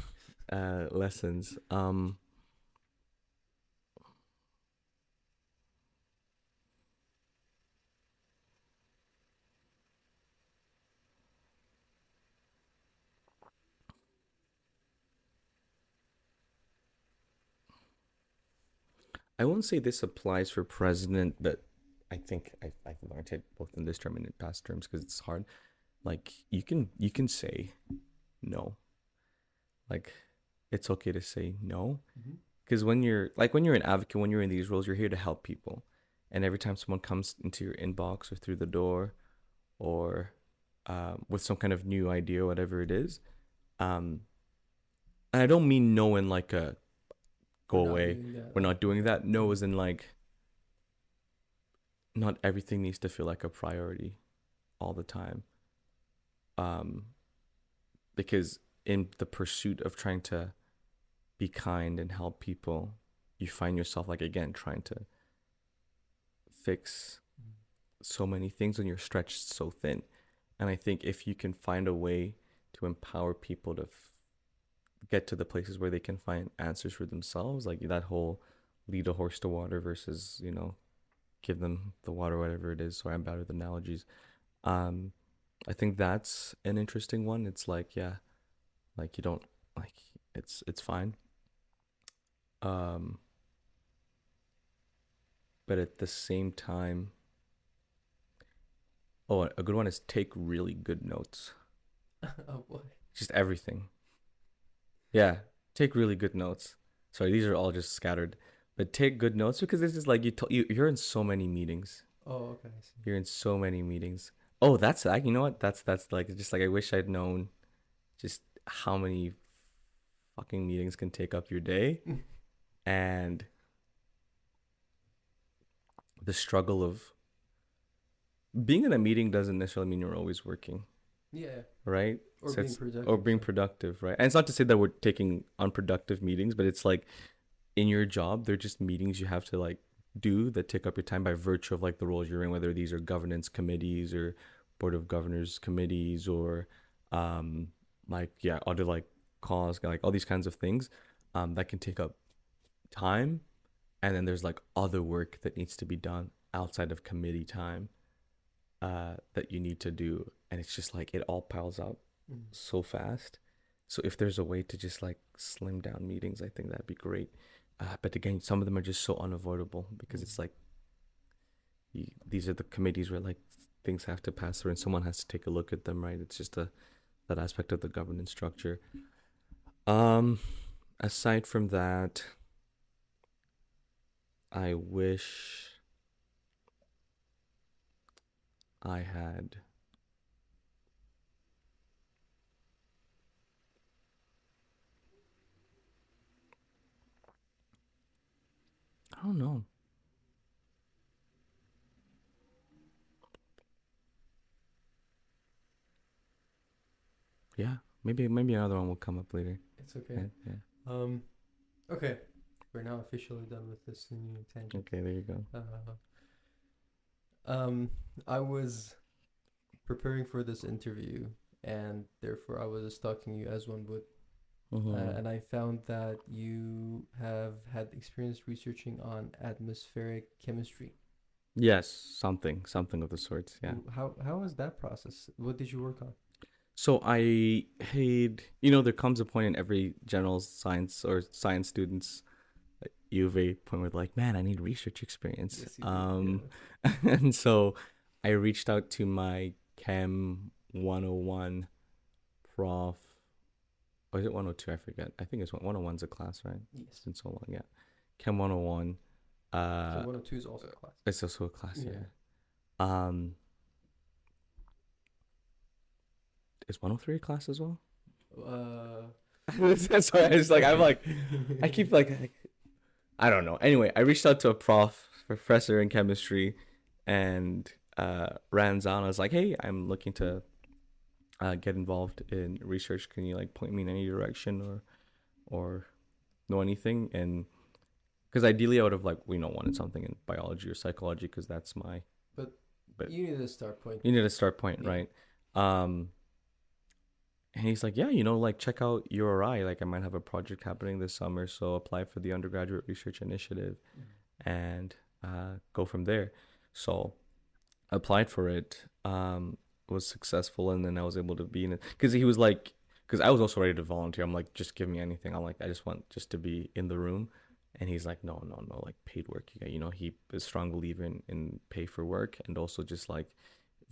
lessons. I won't say this applies for president, but I think I've learned it both in this term and in past terms because it's hard. Like you can say no. Like it's okay to say no. Because when you're an advocate, when you're in these roles, you're here to help people. And every time someone comes into your inbox or through the door or with some kind of new idea, whatever it is, and I don't mean no in like a go away, we're not doing that. No as in like not everything needs to feel like a priority all the time. Because in the pursuit of trying to be kind and help people, you find yourself like again trying to fix so many things and you're stretched so thin. And I think if you can find a way to empower people to get to the places where they can find answers for themselves, like that whole lead a horse to water versus give them the water, whatever it is. So I'm bad with analogies. I think that's an interesting one. It's like, like you don't like it's fine. But at the same time, a good one is take really good notes. Oh boy. Just everything. Yeah, take really good notes. Sorry, these are all just scattered. But take good notes because this is like you're in so many meetings. Oh, okay. I see. You're in so many meetings. Oh, that's you know what? That's like just like I wish I'd known just how many fucking meetings can take up your day and the struggle of being in a meeting doesn't necessarily mean you're always working. Yeah. Right? Or being productive. Or being productive, right? And it's not to say that we're taking unproductive meetings, but it's like in your job, they're just meetings you have to like do that take up your time by virtue of like the roles you're in, whether these are governance committees or board of governors committees or other like calls, like all these kinds of things that can take up time. And then there's like other work that needs to be done outside of committee time that you need to do. And it's just like it all piles up so fast. So if there's a way to just like slim down meetings, I think that'd be great. But again, some of them are just so unavoidable because it's like these are the committees where like things have to pass through and someone has to take a look at them, right? It's just that aspect of the governance structure. Aside from that, I wish I had I don't know. Yeah, maybe another one will come up later. It's okay. Yeah. Okay. We're now officially done with this new tangent. Okay, there you go. I was preparing for this interview, and therefore I was stalking you as one would. And I found that you have had experience researching on atmospheric chemistry. Yes, something of the sorts. Yeah. How was that process? What did you work on? So I had, you know, there comes a point in every general science or science students UofA point where they're like, man, I need research experience. Yes, you did, And so I reached out to my Chem 101 prof. Or is it 102? I forget. I think it's 101's a class, right? Yes. It's been so long. Yeah. Chem 101. So 102 is also a class. It's also a class. Yeah. Is 103 a class as well? Sorry, I keep like, I don't know. Anyway, I reached out to a professor in chemistry, and ran on. I was like, hey, I'm looking to get involved in research. Can you like point me in any direction or know anything? And because ideally I would have like, wanted something in biology or psychology, because that's my. But you need a start point. You need a start point, yeah. Right? And he's like, yeah, like check out URI. Like I might have a project happening this summer, so apply for the undergraduate research initiative, and go from there. So applied for it, was successful, and then I was able to be in it. Because he was like, because I was also ready to volunteer. I'm like, just give me anything. I'm like, I just want just to be in the room. And he's like, no, like paid work. He is a strong believer in pay for work, and also just like,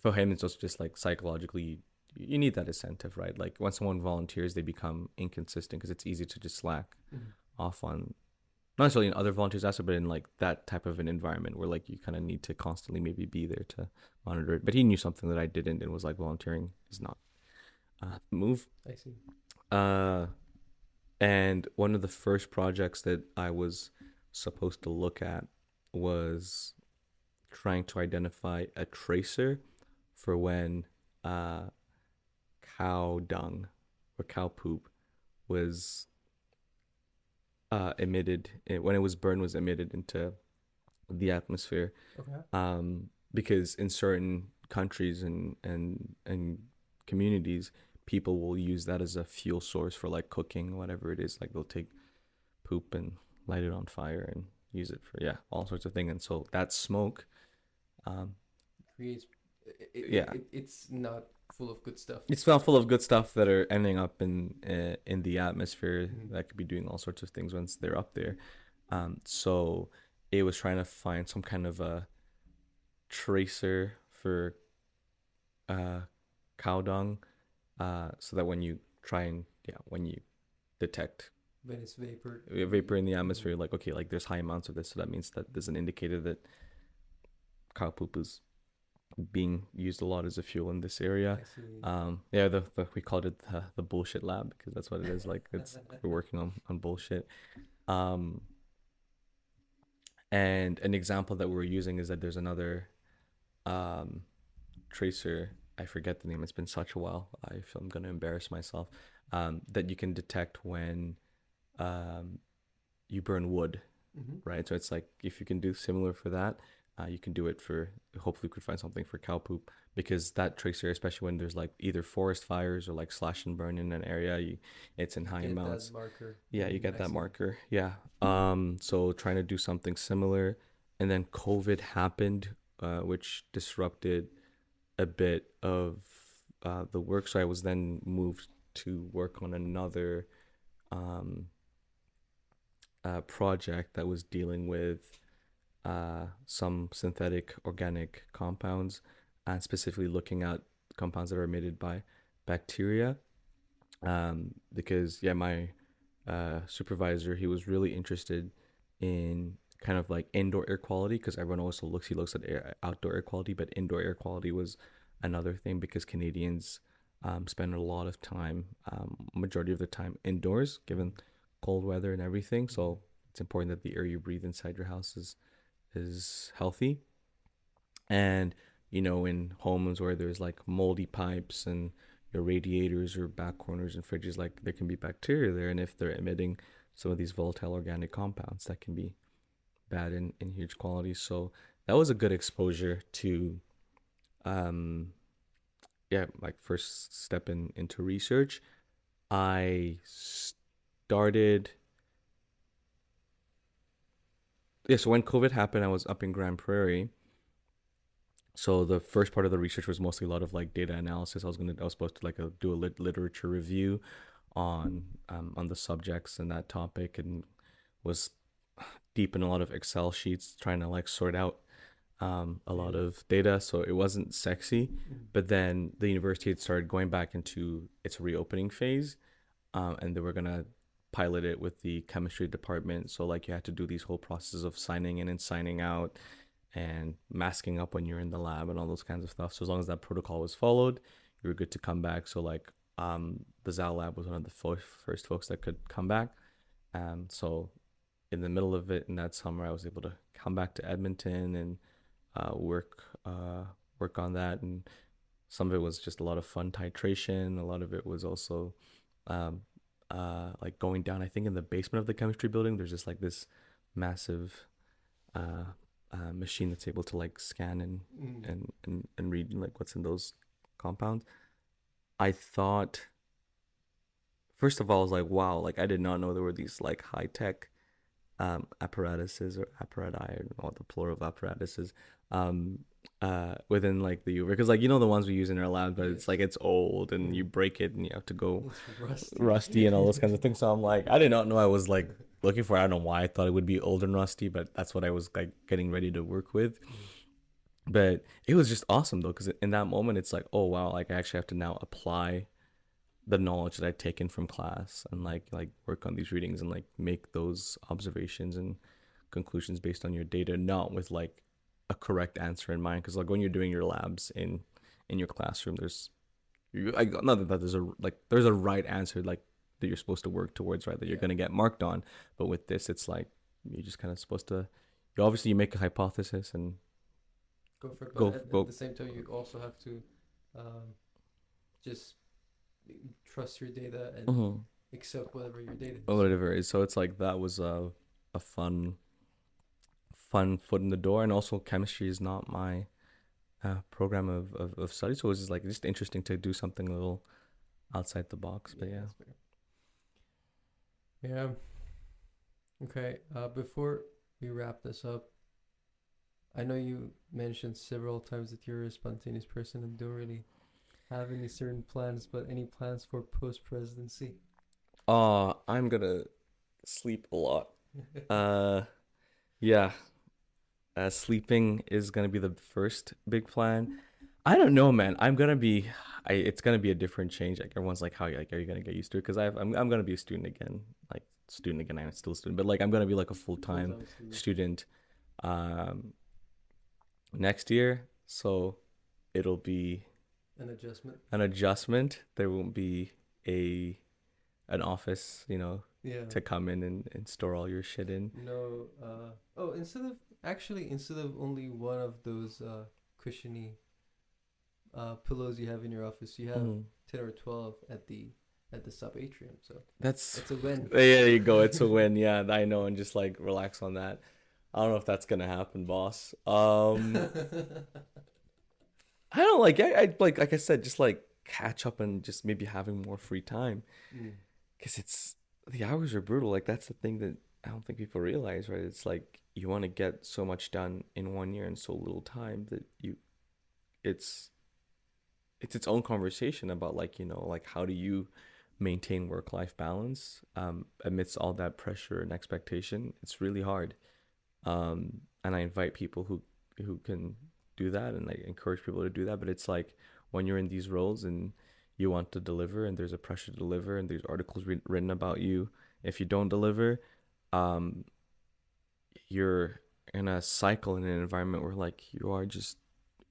for him, it's also just like psychologically, you need that incentive, right? Like when someone volunteers, they become inconsistent because it's easy to just slack off on, not necessarily in other volunteers aspect, but in like that type of an environment where like you kind of need to constantly maybe be there to monitor it. But he knew something that I didn't, and was like, volunteering is not move. I see. And one of the first projects that I was supposed to look at was trying to identify a tracer for when cow dung or cow poop was emitted, when it was burned, was emitted into the atmosphere. Okay. Because in certain countries and communities, people will use that as a fuel source for like cooking, whatever it is. Like they'll take poop and light it on fire and use it for all sorts of things. And so that smoke creates it's not full of good stuff. It's not full of good stuff that are ending up in the atmosphere that could be doing all sorts of things once they're up there. So it was trying to find some kind of a tracer for cow dung, so that when you when you detect when it's vapor in the atmosphere, like, okay, like there's high amounts of this, so that means that there's an indicator that cow poop is being used a lot as a fuel in this area. We called it the bullshit lab, because that's what it is. Like we're working on bullshit. And an example that we're using is that there's another tracer, I forget the name, it's been such a while, I feel I'm going to embarrass myself, that you can detect when you burn wood, right? So it's like, if you can do similar for that, you can do it for, hopefully we could find something for cow poop, because that tracer, especially when there's like either forest fires or like slash and burn in an area, it's in high amounts. That marker. Yeah, you get that marker. Yeah. So trying to do something similar, and then COVID happened, which disrupted a bit of the work. So I was then moved to work on another project that was dealing with some synthetic organic compounds, and specifically looking at compounds that are emitted by bacteria, because my supervisor, he was really interested in kind of like indoor air quality, because everyone also looks at outdoor air quality, but indoor air quality was another thing, because Canadians spend a lot of time, majority of the time indoors, given cold weather and everything. So it's important that the air you breathe inside your house is healthy. And in homes where there's like moldy pipes and your radiators or back corners and fridges, like there can be bacteria there, and if they're emitting some of these volatile organic compounds, that can be bad in huge quantities. So that was a good exposure to yeah, like first step into research. I started so when COVID happened, I was up in Grand Prairie. So the first part of the research was mostly a lot of like data analysis. I was supposed to like do a literature review on the subjects and that topic, and was deep in a lot of Excel sheets trying to like sort out a lot of data. So it wasn't sexy. But then the university had started going back into its reopening phase, and they were gonna pilot it with the chemistry department. So like you had to do these whole processes of signing in and signing out and masking up when you're in the lab and all those kinds of stuff. So as long as that protocol was followed, you were good to come back. So like the Zal lab was one of the first folks that could come back. So in the middle of it in that summer, I was able to come back to Edmonton and work on that. And some of it was just a lot of fun titration. A lot of it was also like going down. I think in the basement of the chemistry building, there's just like this massive machine that's able to like scan and read like what's in those compounds. I thought, first of all, I was like, wow, like I did not know there were these like high tech apparatuses or apparati, I don't know what the plural of apparatuses within like the UofA, because like the ones we use in our lab, but it's like it's old and you break it and you have to go rusty and all those kinds of things. So I'm like, I did not know I was like looking for it. I don't know why I thought it would be old and rusty, but that's what I was like getting ready to work with. But it was just awesome though, because in that moment it's like, oh wow, like I actually have to now apply the knowledge that I'd taken from class and like work on these readings and like make those observations and conclusions based on your data, not with like a correct answer in mind. Because like when you're doing your labs in your classroom, there's not that there's a right answer like that you're supposed to work towards, right, that you're going to get marked on. But with this, it's like you're just kind of supposed to, you make a hypothesis and go for it. But at the same time, you also have to just trust your data and accept whatever your data is. Whatever it is. So it's like that was a fun foot in the door. And also chemistry is not my program of study, so it was just interesting to do something a little outside the box. But yeah. Okay, before we wrap this up, I know you mentioned several times that you're a spontaneous person and don't really have any certain plans, but any plans for post-presidency? I'm gonna sleep a lot. Yeah. Sleeping is gonna be the first big plan. I don't know, man. It's gonna be a different change. Like everyone's like, how are you gonna get used to it? Because I'm gonna be a student again. I'm still a student, but like I'm gonna be like a full-time student next year. So it'll be an adjustment. There won't be an office, to come in and store all your shit in. Instead of only one of those cushiony pillows you have in your office, you have 10 or 12 at the sub atrium. So it's a win. Yeah, there you go. It's a win. Yeah, I know. And just like relax on that. I don't know if that's gonna happen, boss. I don't I like I said, just like catch up and just maybe having more free time, because the hours are brutal. Like that's the thing that I don't think people realize, right? It's like you want to get so much done in 1 year in so little time that it's its own conversation about like how do you maintain work-life balance amidst all that pressure and expectation. It's really hard, and I invite people who can do that, and I encourage people to do that. But it's like when you're in these roles and you want to deliver and there's a pressure to deliver and there's articles written about you if you don't deliver, you're in a cycle, in an environment where like you are just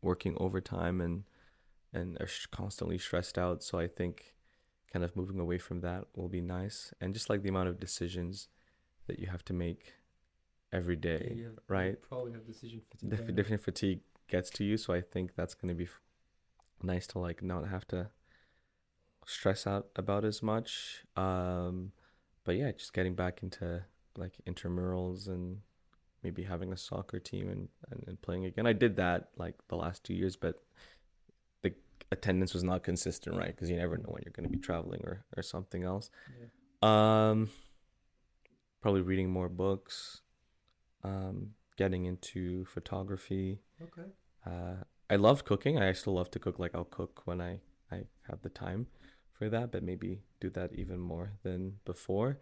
working overtime and are constantly stressed out. So I think kind of moving away from that will be nice. And just like the amount of decisions that you have to make every day, right? You probably have decision fatigue. Different fatigue gets to you. So I think that's going to be nice to like not have to stress out about as much. But yeah, just getting back into like intramurals and maybe having a soccer team and playing again. I did that like the last 2 years, but the attendance was not consistent, right? Because you never know when you're going to be traveling or something else. Probably reading more books, getting into photography. Okay. I love cooking. I still love to cook. Like I'll cook when I have the time for that, but maybe do that even more than before.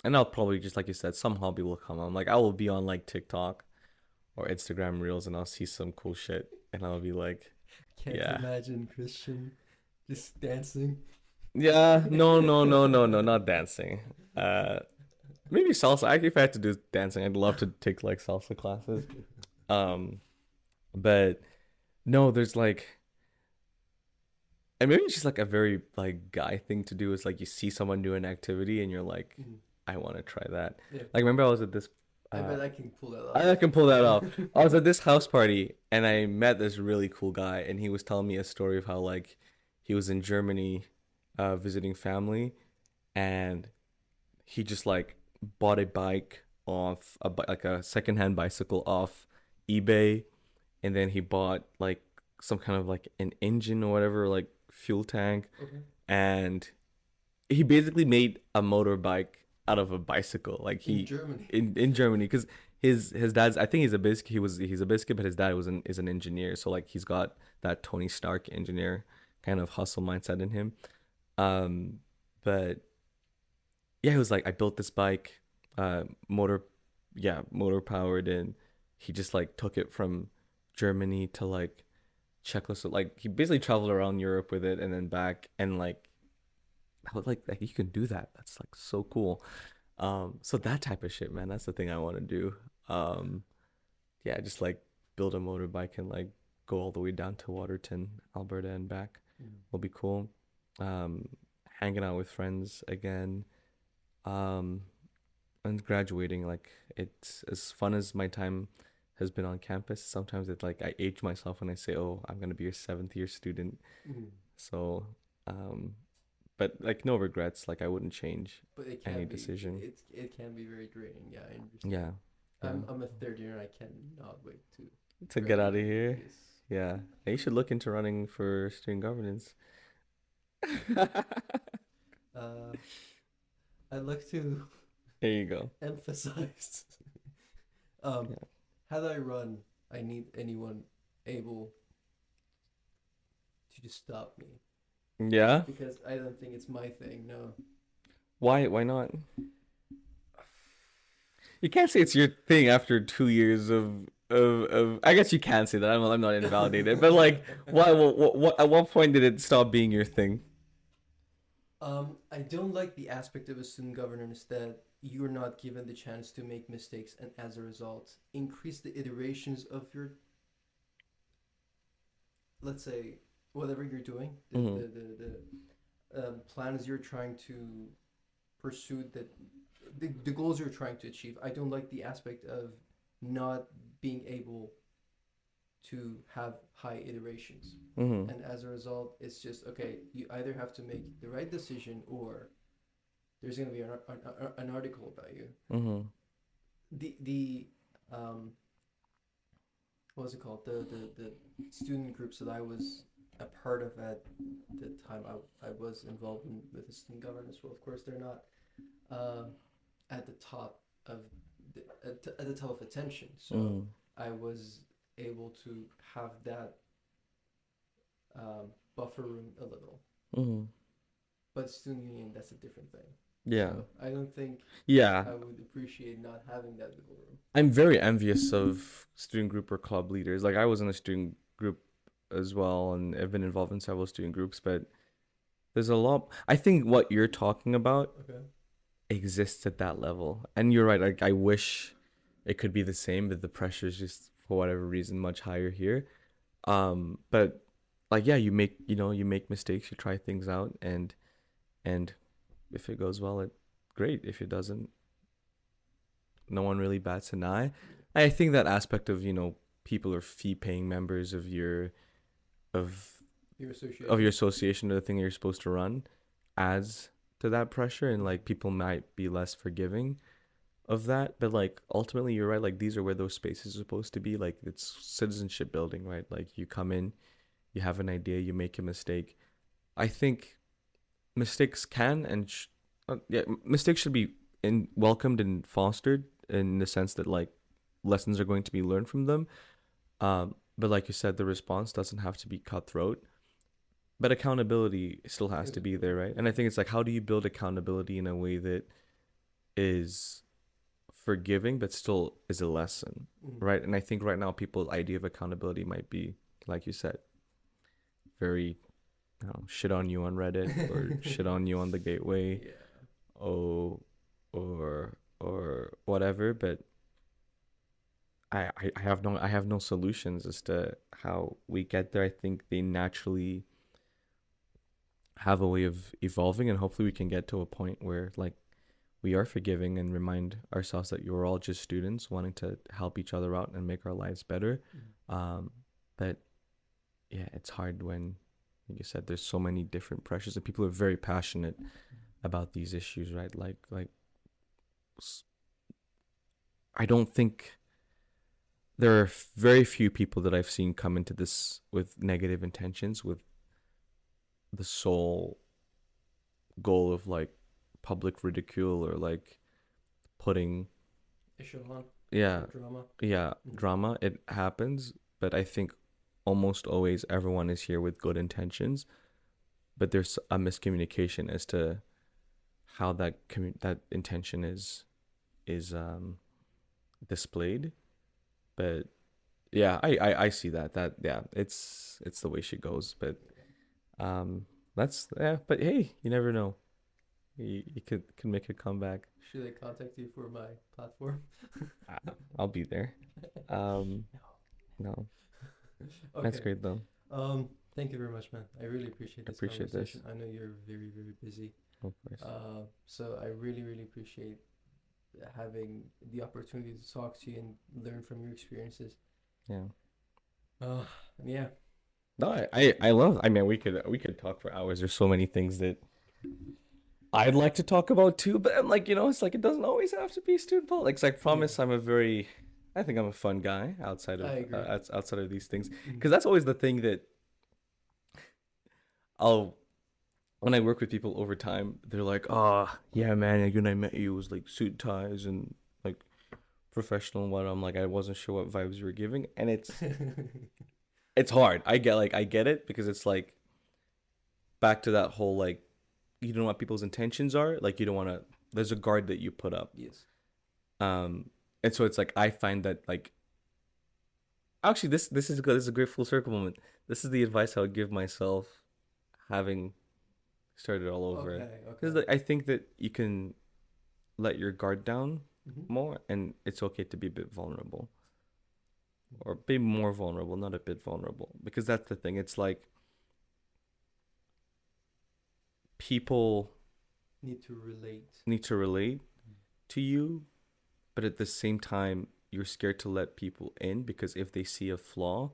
And I'll probably, just like you said, some hobby will come on. Like I will be on like TikTok or Instagram Reels and I'll see some cool shit and I'll be like, Can't yeah. imagine Christian just dancing. Yeah, no, not dancing. Maybe salsa. Actually, if I had to do dancing, I'd love to take like salsa classes. But no, there's like, and maybe it's just like a very like guy thing to do is like you see someone do an activity and you're like, I want to try that. Yeah. Like remember I was at this. I bet I can pull that off. I can pull that off. I was at this house party and I met this really cool guy and he was telling me a story of how like he was in Germany visiting family and he just like bought a bike off like a secondhand bicycle off eBay, and then he bought like some kind of like an engine or whatever, like fuel tank. And he basically made a motorbike out of a bicycle. Like he in Germany because his dad's, I think he's a biscuit, he's a biscuit, but his dad is an engineer, so like he's got that Tony Stark engineer kind of hustle mindset in him. But yeah, it was like I built this bike, motor powered, and he just like took it from Germany to like Czechoslovakia. Like he basically traveled around Europe with it and then back, and like I was like you can do that. That's like so cool. So that type of shit, man, that's the thing I want to do. Yeah, just like build a motorbike and like go all the way down to Waterton, Alberta and back will be cool. Hanging out with friends again. And graduating, like it's as fun as my time has been on campus. Sometimes it's like I age myself when I say, oh, I'm gonna be a 7th year student. So but like no regrets. Like I wouldn't change any decision. It can be very draining. Yeah, I understand. Yeah. I'm a 3rd year and I cannot wait to get out of here. Yes. Yeah, you should look into running for student governance. I'd like to. There you go. Emphasize. How do I run? I need anyone able to just stop me. Yeah. Because I don't think it's my thing. No. Why not? You can't say it's your thing after 2 years of. I guess you can say that. I'm not invalidated, but like, why? What? At what point did it stop being your thing? I don't like the aspect of a student governance that you're not given the chance to make mistakes, and as a result, increase the iterations of your, let's say, whatever you're doing, the plans you're trying to pursue, the goals you're trying to achieve. I don't like the aspect of not being able to have high iterations. And as a result, it's just, okay, you either have to make the right decision or there's going to be an article about you. The what was it called? The student groups that I was a part of at the time I was involved with the student governance. Well, of course, they're not at the top of at the top of attention. So I was able to have that buffer room a little. But student union, that's a different thing. Yeah. So I don't think I would appreciate not having that wiggle room. I'm very envious of student group or club leaders. Like I was in a student group as well, and I've been involved in several student groups, but there's a lot. I think what you're talking about exists at that level. And you're right, like I wish it could be the same, but the pressure is just for whatever reason much higher here. But like you make mistakes, you try things out, and if it goes well, great. If it doesn't, no one really bats an eye. I think that aspect of people are fee paying members of your association or the thing you're supposed to run adds to that pressure, and like people might be less forgiving. of that. But like ultimately you're right, like these are where those spaces are supposed to be. Like it's citizenship building, right? Like you come in, you have an idea, you make a mistake. I think mistakes can and mistakes should be welcomed and fostered in the sense that like lessons are going to be learned from them. But like you said, the response doesn't have to be cutthroat, but accountability still has to be there, right? And I think it's like, how do you build accountability in a way that is forgiving but still is a lesson, right? And I think right now people's idea of accountability might be, like you said, very, I don't know, shit on you on Reddit or shit on you on the gateway, or whatever. But I have no solutions as to how we get there. I think they naturally have a way of evolving, and hopefully we can get to a point where like we are forgiving and remind ourselves that you're all just students wanting to help each other out and make our lives better. But yeah, it's hard when, like you said, there's so many different pressures and people are very passionate about these issues, right? Like I don't think there are very few people that I've seen come into this with negative intentions, with the sole goal of like public ridicule or like putting echelon drama. It happens, but I think almost always everyone is here with good intentions, but there's a miscommunication as to how that intention is displayed. But yeah, I see that yeah, it's the way she goes. But that's, yeah, but hey, you never know, you can make a comeback. Should I contact you for my platform? I'll be there. No. Okay. That's great though. Thank you very much, man. I really appreciate this conversation. I know you're very, very busy. Of course. So I really, really appreciate having the opportunity to talk to you and learn from your experiences. Yeah. Yeah. No, I love. I mean, we could talk for hours. There's so many things that I'd like to talk about too, but I'm like, it's like it doesn't always have to be student politics. I promise, yeah. I think I'm a fun guy outside of these things, because that's always the thing that when I work with people over time, they're like, oh yeah, man, like, when I met you, it was like suit ties and like professional and what. I'm like, I wasn't sure what vibes you were giving, and it's hard. I get it, because it's like back to that whole like, you don't know what people's intentions are. Like you don't want to. There's a guard that you put up. Yes. And so it's like, I find that like, actually this is good. This is a great full circle moment. This is the advice I would give myself, having started all over. Okay. Because I think that you can let your guard down more, and it's okay to be a bit vulnerable, or be more vulnerable, not a bit vulnerable, because that's the thing. It's like people need to relate to you, but at the same time you're scared to let people in, because if they see a flaw,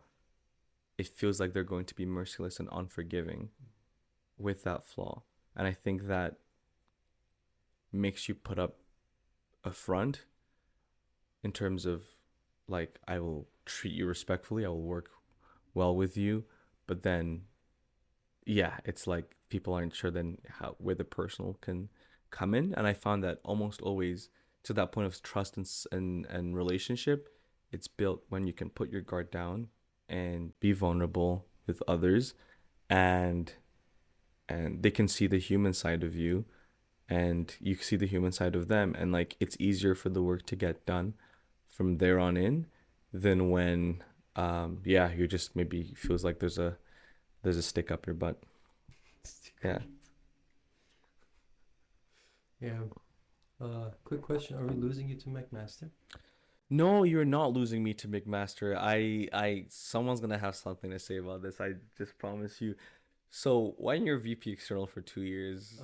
it feels like they're going to be merciless and unforgiving with that flaw. And I think that makes you put up a front in terms of like, I will treat you respectfully, I will work well with you, but then yeah, it's like people aren't sure then where the personal can come in. And I found that almost always, to that point of trust and relationship, it's built when you can put your guard down and be vulnerable with others, and they can see the human side of you, and you see the human side of them, and like it's easier for the work to get done from there on in than when you're just, maybe feels like there's a stick up your butt. Yeah. Quick question: are we losing you to McMaster? No, you're not losing me to McMaster. Someone's gonna have something to say about this. I just promise you. So when you're VP external for 2 years,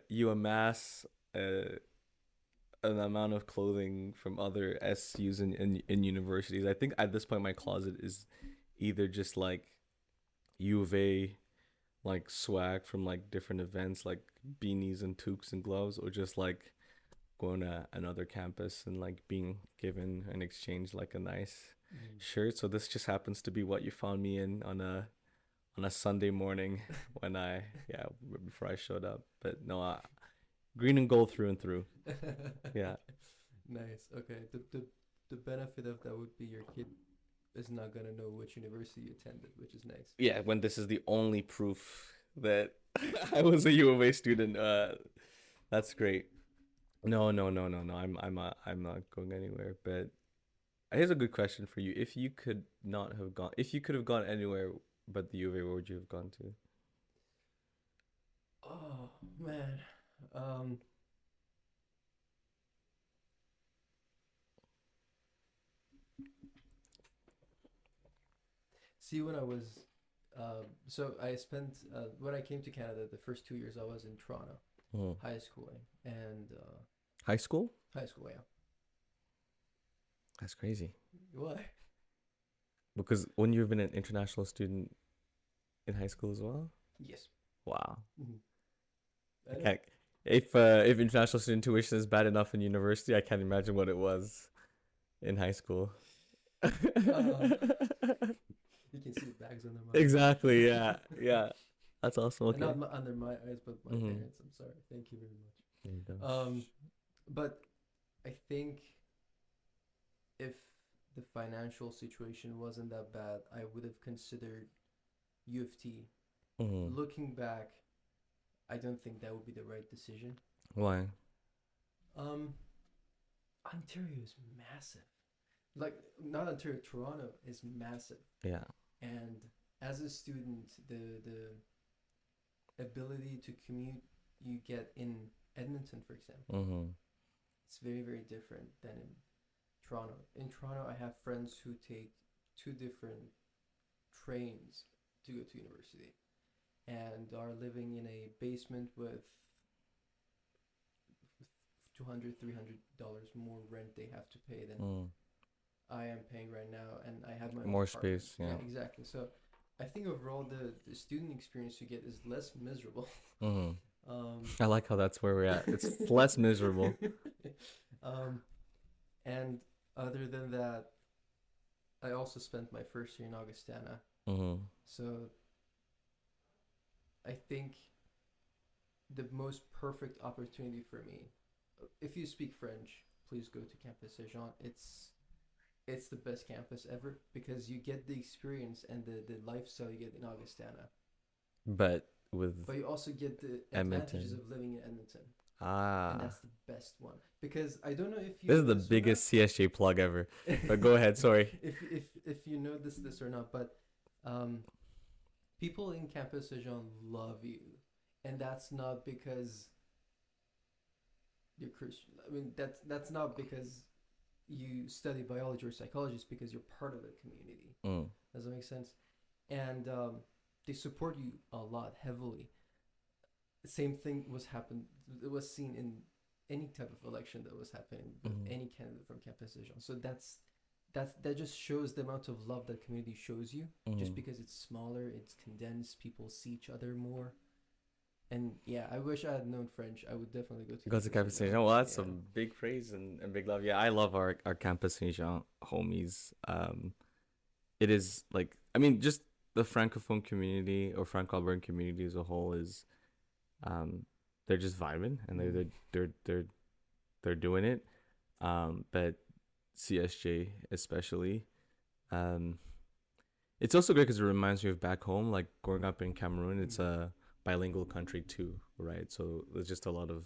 you amass an amount of clothing from other SUs in universities. I think at this point my closet is either just like UofA like swag from like different events, like beanies and toques and gloves, or just like going to another campus and like being given in exchange like a nice shirt. So this just happens to be what you found me in on a Sunday morning when before I showed up. But no, green and gold through and through. Yeah. Nice. Okay. The benefit of that would be your kid is not gonna know which university you attended, which is nice. Yeah, when this is the only proof that I was a UofA student, that's great. No. I'm not going anywhere. But here's a good question for you: if you could have gone anywhere but the UofA, where would you have gone to? Oh man, see, when I was, so I spent when I came to Canada, the first 2 years I was in Toronto, high school, and High school? high school, yeah. That's crazy. Why? Because wouldn't you have been an international student in high school as well? Yes. Wow. I I know. can't, if international student tuition is bad enough in university, I can't imagine what it was in high school. You can see the bags under my Exactly. Yeah. Yeah. That's awesome. Okay. Not under my eyes, but my parents. I'm sorry. Thank you very much. But I think if the financial situation wasn't that bad, I would have considered U of T. Looking back, I don't think that would be the right decision. Why? Ontario is massive. Like, not Ontario, Toronto is massive. Yeah. And as a student, the ability to commute you get in Edmonton, for example, it's very, very different than in Toronto. In Toronto, I have friends who take 2 different trains to go to university and are living in a basement with $200, $300 more rent they have to pay than I am paying right now, and I have my own more apartment. space. Yeah. Exactly. So I think overall the student experience you get is less miserable. I like how that's where we're at. It's less miserable. And other than that, I also spent my first year in Augustana. So I think the most perfect opportunity for me, if you speak French, please go to Campus Saint-Jean. It's the best campus ever because you get the experience and the lifestyle you get in Augustana. But you also get the advantages of living in Edmonton. And that's the best one. Because I don't know if you... This is the biggest CSJ plug ever. But go ahead, sorry. If you know this or not, but people in Campus Saint-Jean love you. And that's not because you're Christian. I mean, that's not because you study biology or psychology, it's because you're part of the community. Does that make sense? And they support you a lot heavily. The same thing it was seen in any type of election that was happening with any candidate from Campus Saint-Jean. So that just shows the amount of love that community shows you. Just because it's smaller, it's condensed, people see each other more. And yeah, I wish I had known French. I would definitely go to Campus Saint-Jean. Well, that's some big praise and big love. Yeah, I love our Campus Saint-Jean homies. It is like, I mean, just the Francophone community or Franco-Albertan community as a whole is, they're just vibing and they're doing it. But CSJ especially, it's also great because it reminds me of back home, like growing up in Cameroon. It's a bilingual country too, right? So there's just a lot of...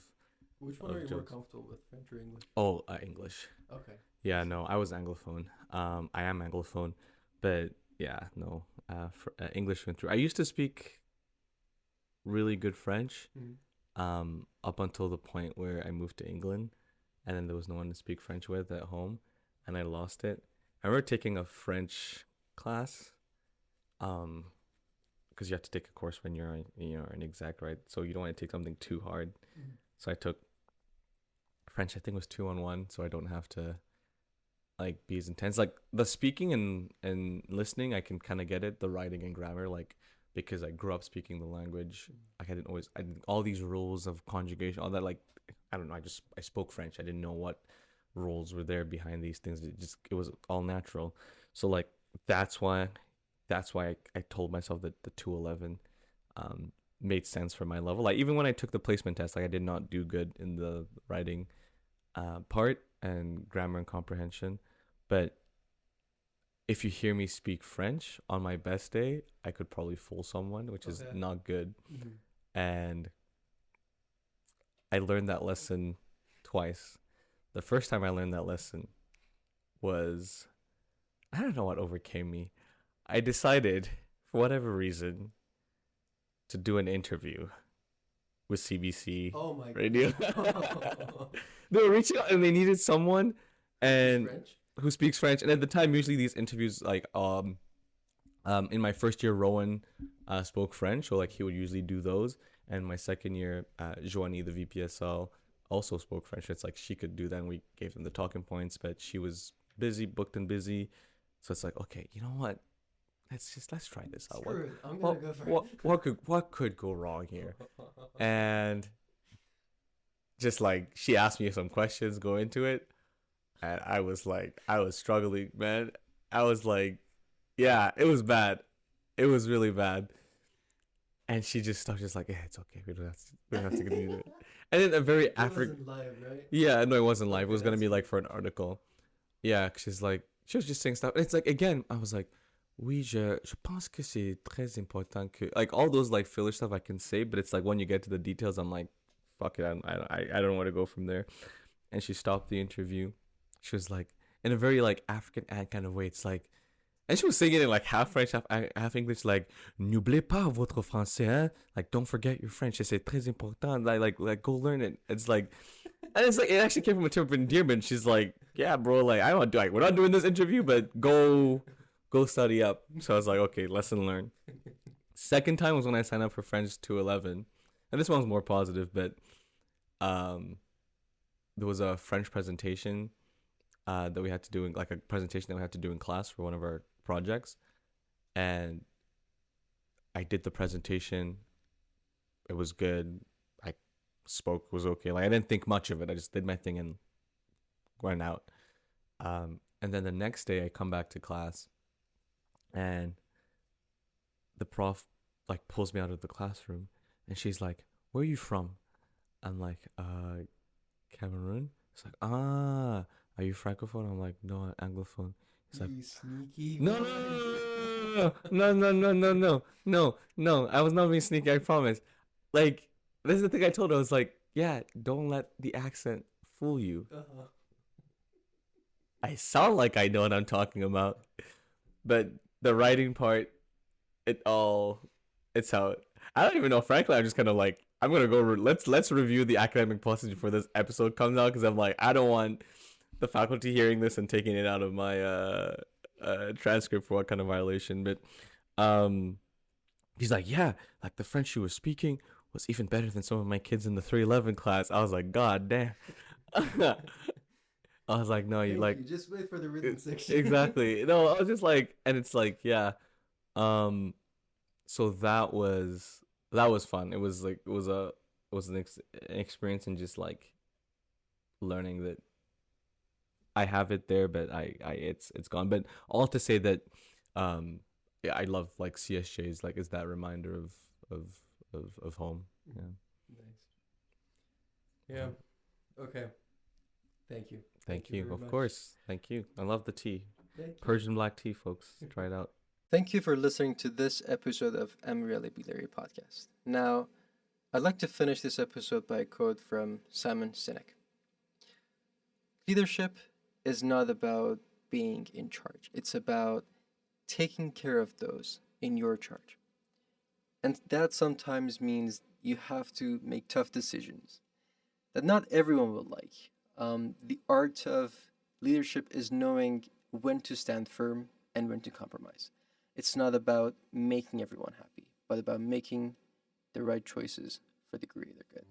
Which one are you more comfortable with, French or English? Oh, English. Okay. Yeah, no, I was Anglophone. I am Anglophone, but yeah, no, English went through. I used to speak really good French, up until the point where I moved to England, and then there was no one to speak French with at home, and I lost it. I remember taking a French class, because you have to take a course when you're an exec, right? So you don't want to take something too hard. So I took French. I think it was 2-on-1, so I don't have to like be as intense. Like the speaking and listening, I can kind of get it. The writing and grammar, like because I grew up speaking the language, like I didn't all these rules of conjugation, all that. Like I don't know. I spoke French. I didn't know what roles were there behind these things. It was all natural. So like that's why I told myself that the 211 made sense for my level. Like even when I took the placement test, like I did not do good in the writing part and grammar and comprehension, but if you hear me speak French on my best day, I could probably fool someone, which is not good. And I learned that lesson twice. The first time I learned that lesson was, I don't know what overcame me. I decided, for whatever reason, to do an interview with CBC Oh my radio. God. They were reaching out and they needed someone and French? who speaks French. And at the time, usually these interviews, like in my first year, Rowan spoke French, so like he would usually do those. And my second year, Joanie, the VPSL, also spoke French. It's like she could do that, and we gave them the talking points, but she was busy, booked and busy. So it's like, okay, you know what? Let's try this out. Screw it. I'm gonna go for What could go wrong here? And just like she asked me some questions, go into it, and I was struggling, man. I was like, yeah, it was bad. It was really bad. And she just stopped, just like, yeah, it's okay. We don't have to continue to it. And then a very It wasn't live, right? Yeah, no, it wasn't live. Okay, It was gonna that's be like for an article. Yeah, 'cause she was just saying stuff. And it's like, again, I was like, oui, je pense que c'est très important que, like all those like filler stuff I can say, but it's like when you get to the details, I'm like, fuck it, I don't want to go from there. And she stopped the interview. She was like, in a very like African kind of way. It's like, and she was singing it like half French, half English, like n'oubliez pas votre français, hein? Like don't forget your French. C'est très important. Like go learn it. It's like, and it's like it actually came from a term of endearment. She's like, yeah, bro, like I want to we're not doing this interview, but go study up. So I was like, okay, lesson learned. Second time was when I signed up for French 211, and this one was more positive, but there was a French presentation that we had to do like a presentation that we had to do in class for one of our projects, and I did the presentation. It was good. I spoke, was okay. Like I didn't think much of it. I just did my thing and went out. And then the next day I come back to class, and the prof like pulls me out of the classroom, and she's like, "Where are you from?" I'm like, Cameroon. It's like, are you francophone? I'm like, no, I'm anglophone. It's like, you sneaky. no. I was not being sneaky. I promise. Like, this is the thing I told her. I was like, yeah, don't let the accent fool you. I sound like I know what I'm talking about, but the writing part, it's how. I don't even know. Frankly, I'm just kind of like, I'm gonna go. Let's review the academic policy before this episode comes out, because I'm like, I don't want the faculty hearing this and taking it out of my transcript for what kind of violation. But he's like, yeah, like the French you were speaking was even better than some of my kids in the 311 class. I was like, God damn. I was like, no, you like, you just wait for the written section. Exactly. No, I was just like, and it's like, yeah. So that was fun. It was like, it was an experience, and just like learning that I have it there, but it's gone. But all to say that yeah, I love like CSJs, like is that reminder of home. Yeah. Nice. Yeah. Okay. Thank you. Thank very you. Of much. course. Thank you. I love the tea. Thank you. Persian black tea, folks. Try it out. Thank you for listening to this episode of Amirali Bigleri Podcast. Now, I'd like to finish this episode by a quote from Simon Sinek. Leadership is not about being in charge. It's about taking care of those in your charge. And that sometimes means you have to make tough decisions that not everyone will like. The art of leadership is knowing when to stand firm and when to compromise. It's not about making everyone happy, but about making the right choices for the greater good.